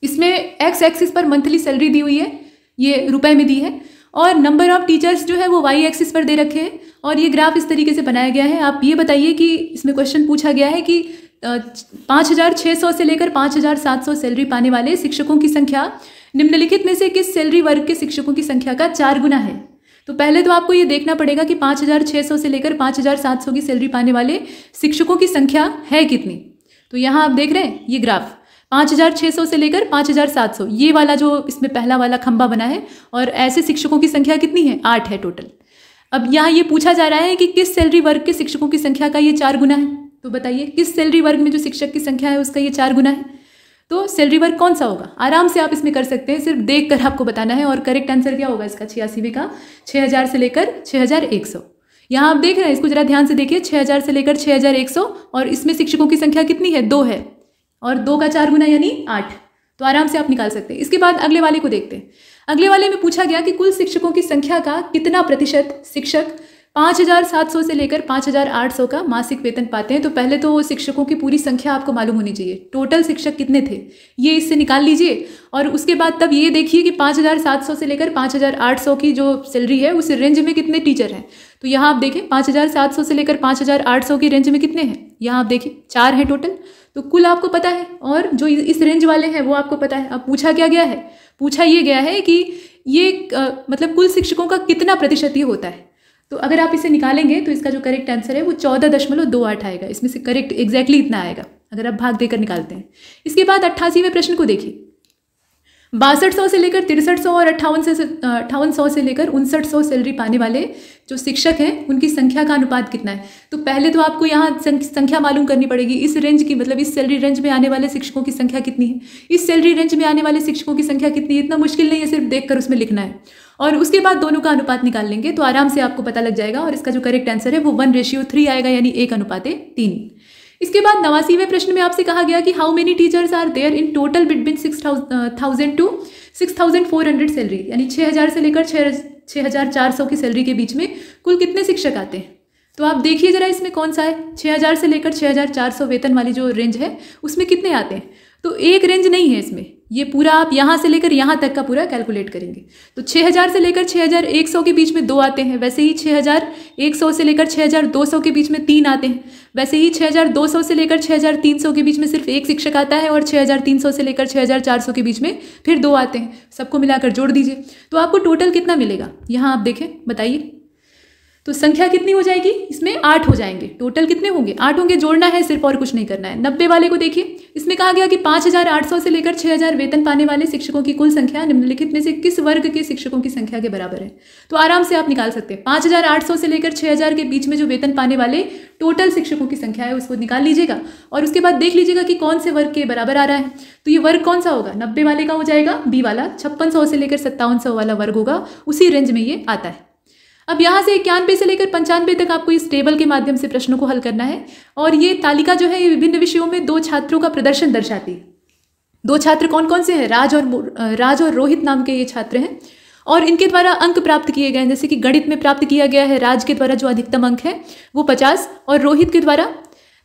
इसमें एक्स एक्सिस पर मंथली सैलरी दी हुई है, ये रुपए में दी है, और नंबर ऑफ टीचर्स जो है वो वाई एक्सिस पर दे रखे हैं और ये ग्राफ इस तरीके से बनाया गया है। आप ये बताइए कि इसमें क्वेश्चन पूछा गया है कि 5,600 से लेकर 5,700 सैलरी पाने वाले शिक्षकों की संख्या निम्नलिखित में से किस सैलरी वर्ग के शिक्षकों की संख्या का 4 गुना है। तो पहले तो आपको ये देखना पड़ेगा कि 5,600 से लेकर 5,700 की सैलरी पाने वाले शिक्षकों की संख्या है कितनी। तो यहाँ आप देख रहे हैं ये ग्राफ 5,600 से लेकर 5,700, ये वाला जो इसमें पहला वाला खंबा बना है, और ऐसे शिक्षकों की संख्या कितनी है? 8 है टोटल। अब यहाँ ये पूछा जा रहा है कि किस सैलरी वर्ग के शिक्षकों की संख्या का ये 4 गुना है। तो बताइए किस सैलरी वर्ग में जो शिक्षक की संख्या है उसका ये 4 गुना है। तो सैलरी वर्ग कौन सा होगा? आराम से आप इसमें कर सकते हैं, सिर्फ देख कर आपको बताना है। और करेक्ट आंसर क्या होगा इसका 86वें का? 6,000 से लेकर 6,100। यहाँ आप देख रहे हैं, इसको जरा ध्यान से देखिए, 6,000 से लेकर 6,100 और इसमें शिक्षकों की संख्या कितनी है? 2 है, और 2 का 4 गुना यानी 8। तो आराम से आप निकाल सकते हैं। इसके बाद अगले वाले को देखते हैं। अगले वाले में पूछा गया कि कुल शिक्षकों की संख्या का कितना प्रतिशत शिक्षक 5,700 से लेकर 5,800 का मासिक वेतन पाते हैं। तो पहले तो शिक्षकों की पूरी संख्या आपको मालूम होनी चाहिए, टोटल शिक्षक कितने थे ये इससे निकाल लीजिए, और उसके बाद तब ये देखिए कि 5,700 से लेकर 5,800 की जो सैलरी है उस रेंज में कितने टीचर हैं। तो यहाँ आप देखें 5,700 से लेकर 5,800 की रेंज में कितने हैं, यहाँ आप देखिए 4 हैं टोटल। तो कुल आपको पता है, और जो इस रेंज वाले हैं वो आपको पता है। अब पूछा क्या गया है? पूछा ये गया है कि ये मतलब कुल शिक्षकों का कितना प्रतिशत ये होता है। तो अगर आप इसे निकालेंगे तो इसका जो करेक्ट आंसर है वो 14.28 आएगा। इसमें से करेक्ट एग्जैक्टली इतना आएगा अगर आप भाग देकर निकालते हैं। इसके बाद 88वें प्रश्न को देखिए। 6200 से लेकर 6300 और 5800 से लेकर 5900 सैलरी पाने वाले जो शिक्षक हैं उनकी संख्या का अनुपात कितना है। तो पहले तो आपको यहाँ संख्या मालूम करनी पड़ेगी। इस रेंज की मतलब इस सैलरी रेंज में आने वाले शिक्षकों की संख्या कितनी है, इस सैलरी रेंज में आने वाले शिक्षकों की संख्या कितनी है। इतना मुश्किल नहीं है, सिर्फ देखकर उसमें लिखना है और उसके बाद दोनों का अनुपात निकाल लेंगे तो आराम से आपको पता लग जाएगा। और इसका जो करेक्ट आंसर है वो 1:3 आएगा, यानी 1:3। इसके बाद 89वें प्रश्न में आपसे कहा गया कि how many teachers are there in total between 6000 to 6400 salary, यानी 6000 से लेकर 6400 की सैलरी के बीच में कुल कितने शिक्षक आते हैं। तो आप देखिए जरा इसमें कौन सा है। 6000 से लेकर 6400 वेतन वाली जो रेंज है उसमें कितने आते हैं। तो एक रेंज नहीं है इसमें, ये पूरा आप यहाँ से लेकर यहाँ तक का पूरा कैलकुलेट करेंगे। तो 6000 से लेकर 6100 के बीच में 2 आते हैं, वैसे ही 6100 से लेकर 6200 के बीच में 3 आते हैं, वैसे ही 6200 से लेकर 6300 के बीच में सिर्फ एक शिक्षक आता है और 6300 से लेकर 6400 के बीच में फिर 2 आते हैं। सबको मिलाकर जोड़ दीजिए तो आपको टोटल कितना मिलेगा। यहाँ आप देखें, बताइए तो संख्या कितनी हो जाएगी। इसमें 8 हो जाएंगे। टोटल कितने होंगे, 8 होंगे। जोड़ना है सिर्फ और कुछ नहीं करना है। 90 वाले को देखिए, इसमें कहा गया कि 5800 से लेकर 6000 वेतन पाने वाले शिक्षकों की कुल संख्या निम्नलिखित में से किस वर्ग के शिक्षकों की संख्या के बराबर है। तो आराम से आप निकाल सकते हैं। 5800 से लेकर 6000 के बीच में जो वेतन पाने वाले टोटल शिक्षकों की संख्या है उसको निकाल लीजिएगा और उसके बाद देख लीजिएगा कि कौन से वर्ग के बराबर आ रहा है। तो ये वर्ग कौन सा होगा, 90 वाले का हो जाएगा बी वाला। 5600 से लेकर 5700 वाला वर्ग होगा, उसी रेंज में ये आता है। अब यहाँ से 91 से लेकर 95 तक आपको इस टेबल के माध्यम से प्रश्नों को हल करना है। और ये तालिका जो है ये विभिन्न विषयों में 2 छात्रों का प्रदर्शन दर्शाती है। 2 छात्र कौन कौन से हैं, राज और रोहित नाम के ये छात्र हैं और इनके द्वारा अंक प्राप्त किए गए हैं। जैसे कि गणित में प्राप्त किया गया है राज के द्वारा जो अधिकतम अंक है वो 50 और रोहित के द्वारा,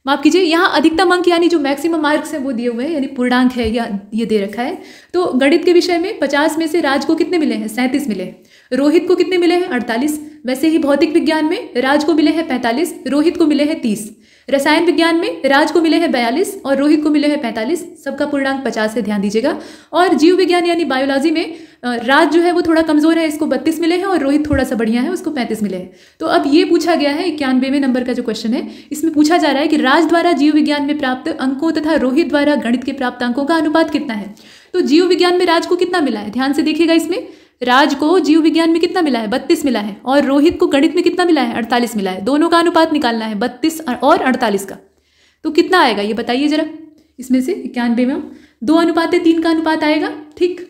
माफ कीजिए, यहाँ अधिकतम अंक यानी जो मैक्सिमम मार्क्स हैं वो दिए हुए हैं, यानी पूर्णांक है या ये दे रखा है। तो गणित के विषय में 50 में से राज को कितने मिले हैं, 37 मिले हैं। रोहित को कितने मिले हैं, 48। वैसे ही भौतिक विज्ञान में राज को मिले हैं 45, रोहित को मिले हैं 30। रसायन विज्ञान में राज को मिले हैं 42 और रोहित को मिले हैं 45। सबका पूर्णांक 50 है, ध्यान दीजिएगा। और जीव विज्ञान यानी बायोलॉजी में राज जो है वो थोड़ा कमजोर है, इसको 32 मिले हैं और रोहित थोड़ा सा बढ़िया है, उसको 35 मिले हैं। तो अब ये पूछा गया है 91वें नंबर का जो क्वेश्चन है, इसमें पूछा जा रहा है कि राज द्वारा जीव विज्ञान में प्राप्त अंकों तथा रोहित द्वारा गणित के प्राप्त अंकों का अनुपात कितना है। तो जीव विज्ञान में राज को कितना मिला है, ध्यान से देखिएगा। इसमें राज को जीव विज्ञान में कितना मिला है, 32 मिला है और रोहित को गणित में कितना मिला है, 48 मिला है। दोनों का अनुपात निकालना है 32 और 48 का। तो कितना आएगा ये बताइए जरा। इसमें से 91 में 2:3 का अनुपात आएगा, ठीक।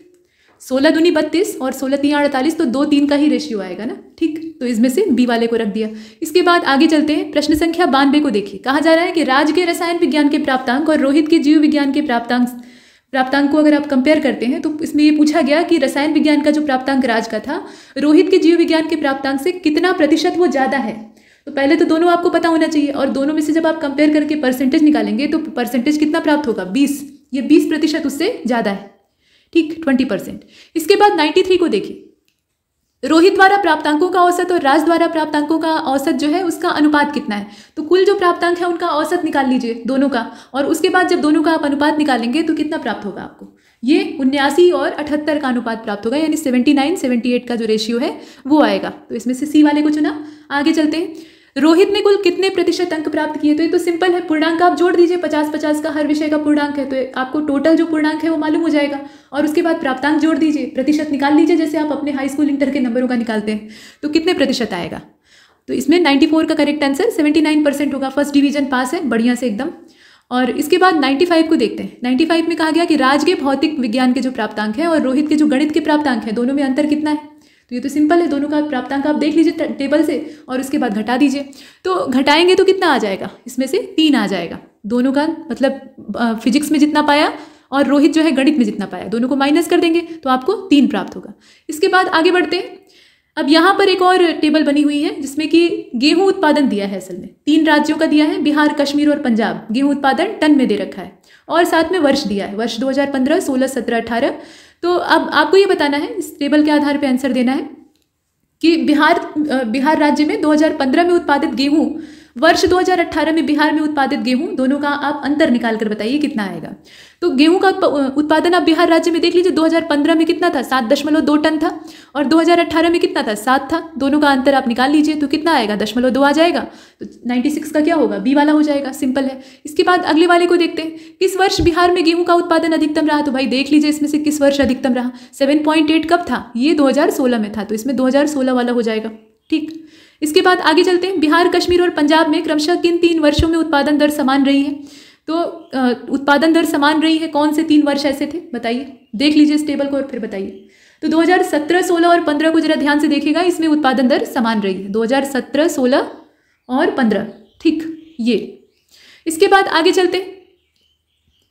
16 दूनी 32 और 16 3 48, तो 2:3 का ही रेशियो आएगा ना, ठीक। तो इसमें से बी वाले को रख दिया। इसके बाद आगे चलते हैं। प्रश्न संख्या 92 को देखिए। कहा जा रहा है कि राज के रसायन विज्ञान के प्राप्तांक और रोहित के जीव विज्ञान के प्राप्तांक को अगर आप कंपेयर करते हैं तो इसमें ये पूछा गया कि रसायन विज्ञान का जो प्राप्तांक राज का था, रोहित के जीव विज्ञान के प्राप्तांक से कितना प्रतिशत वो ज़्यादा है। तो पहले तो दोनों आपको पता होना चाहिए और दोनों में से जब आप कंपेयर करके परसेंटेज निकालेंगे तो परसेंटेज कितना प्राप्त होगा, 20। ये 20% उससे ज़्यादा है, ठीक, 20%। इसके बाद 93 को देखिए। रोहित द्वारा प्राप्तांकों का औसत और राज द्वारा प्राप्तांकों का औसत जो है उसका अनुपात कितना है। तो कुल जो प्राप्तांक है उनका औसत निकाल लीजिए दोनों का, और उसके बाद जब दोनों का आप अनुपात निकालेंगे तो कितना प्राप्त होगा आपको, ये 79 और 78 का अनुपात प्राप्त होगा, यानी 79-78 का जो रेशियो है वो आएगा। तो इसमें से सी वाले को चुना। आगे चलते हैं। रोहित ने कुल कितने प्रतिशत अंक प्राप्त किए। तो ये तो सिंपल है, पूर्णांक आप जोड़ दीजिए। 50-50 का हर विषय का पूर्णांक है, तो आपको टोटल जो पूर्णांक है वो मालूम हो जाएगा और उसके बाद प्राप्तांक जोड़ दीजिए, प्रतिशत निकाल लीजिए, जैसे आप अपने हाई स्कूल इंटर के नंबरों का निकालते हैं। तो कितने प्रतिशत आएगा। तो इसमें 94 का करेक्ट आंसर 79% होगा। फर्स्ट डिवीजन पास है बढ़िया से एकदम। और इसके बाद 95 को देखते हैं। 95 में कहा गया कि राज के भौतिक विज्ञान के जो प्राप्तांक है और रोहित के जो गणित के प्राप्तांक है, दोनों में अंतर कितना है। तो ये तो सिंपल है, दोनों का प्राप्तांक आप देख लीजिए टेबल से और उसके बाद घटा दीजिए। तो घटाएंगे तो कितना आ जाएगा, इसमें से 3 आ जाएगा। दोनों का मतलब फिजिक्स में जितना पाया और रोहित जो है गणित में जितना पाया, दोनों को माइनस कर देंगे तो आपको 3 प्राप्त होगा। इसके बाद आगे बढ़ते हैं। अब यहाँ पर एक और टेबल बनी हुई है जिसमें कि गेहूं उत्पादन दिया है। असल में 3 राज्यों का दिया है, बिहार, कश्मीर और पंजाब। गेहूं उत्पादन टन में दे रखा है और साथ में वर्ष दिया है, वर्ष 2015, 16, 17, 18। तो अब आपको ये बताना है, इस टेबल के आधार पर आंसर देना है कि बिहार राज्य में 2015 में उत्पादित गेहूं वर्ष 2018 में बिहार में उत्पादित गेहूं, दोनों का आप अंतर निकाल कर बताइए कितना आएगा। तो गेहूं का उत्पादन आप बिहार राज्य में देख लीजिए, 2015 में कितना था, 7.2 टन था, और 2018 में कितना था, 7 था। दोनों का अंतर आप निकाल लीजिए तो कितना आएगा, 0.2 आ जाएगा। तो 96 का क्या होगा, बी वाला हो जाएगा, सिंपल है। इसके बाद अगले वाले को देखते हैं, किस वर्ष बिहार में गेहूं का उत्पादन अधिकतम रहा। तो भाई देख लीजिए इसमें से किस वर्ष अधिकतम रहा। 7.8 कब था, ये 2016 में था, तो इसमें 2016 वाला हो जाएगा। ठीक, इसके बाद आगे चलते हैं, बिहार, कश्मीर और पंजाब में क्रमशः किन 3 वर्षों में उत्पादन दर समान रही है। तो उत्पादन दर समान रही है, कौन से 3 वर्ष ऐसे थे बताइए, देख लीजिए इस टेबल को और फिर बताइए। तो 2017, 16 और 15 को जरा ध्यान से देखिएगा, इसमें उत्पादन दर समान रही है, 2017, 16 और 15। ठीक, ये इसके बाद आगे चलते हैं,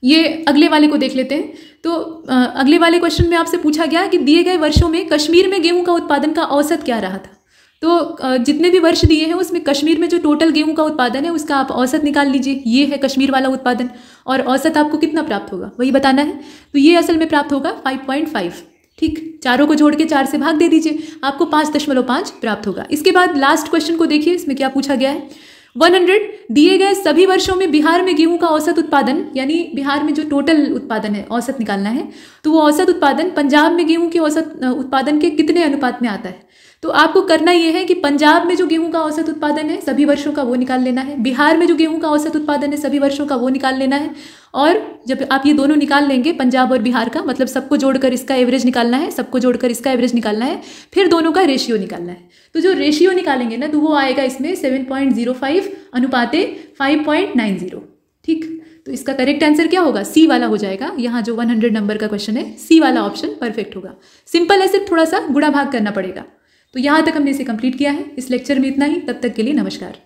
ये अगले वाले को देख लेते हैं। तो अगले वाले क्वेश्चन में आपसे पूछा गया कि दिए गए वर्षों में कश्मीर में गेहूं का उत्पादन का औसत क्या रहा था। तो जितने भी वर्ष दिए हैं उसमें कश्मीर में जो टोटल गेहूं का उत्पादन है उसका आप औसत निकाल लीजिए। ये है कश्मीर वाला उत्पादन, और औसत आपको कितना प्राप्त होगा वही बताना है। तो ये असल में प्राप्त होगा 5.5। ठीक, चारों को जोड़ के 4 से भाग दे दीजिए, आपको 5.5 प्राप्त होगा। इसके बाद लास्ट क्वेश्चन को देखिए, इसमें क्या पूछा गया है। 100 दिए गए सभी वर्षों में बिहार में गेहूं का औसत उत्पादन, यानी बिहार में जो टोटल उत्पादन है औसत निकालना है, तो वो औसत उत्पादन पंजाब में गेहूं के औसत उत्पादन के कितने अनुपात में आता है। तो आपको करना यह है कि पंजाब में जो गेहूं का औसत उत्पादन है सभी वर्षों का वो निकाल लेना है, बिहार में जो गेहूं का औसत उत्पादन है सभी वर्षों का वो निकाल लेना है, और जब आप ये दोनों निकाल लेंगे पंजाब और बिहार का, मतलब सबको जोड़कर इसका एवरेज निकालना है, सबको जोड़कर इसका एवरेज निकालना है, फिर दोनों का रेशियो निकालना है। तो जो रेशियो निकालेंगे ना तो वो आएगा इसमें 7.05 अनुपाते 5.90। ठीक, तो इसका करेक्ट आंसर क्या होगा, सी वाला हो जाएगा। यहाँ जो 100 नंबर का क्वेश्चन है सी वाला ऑप्शन परफेक्ट होगा। सिंपल है, सिर्फ थोड़ा सा गुणा भाग करना पड़ेगा। तो यहाँ तक हमने इसे कंप्लीट किया है। इस लेक्चर में इतना ही, तब तक के लिए नमस्कार।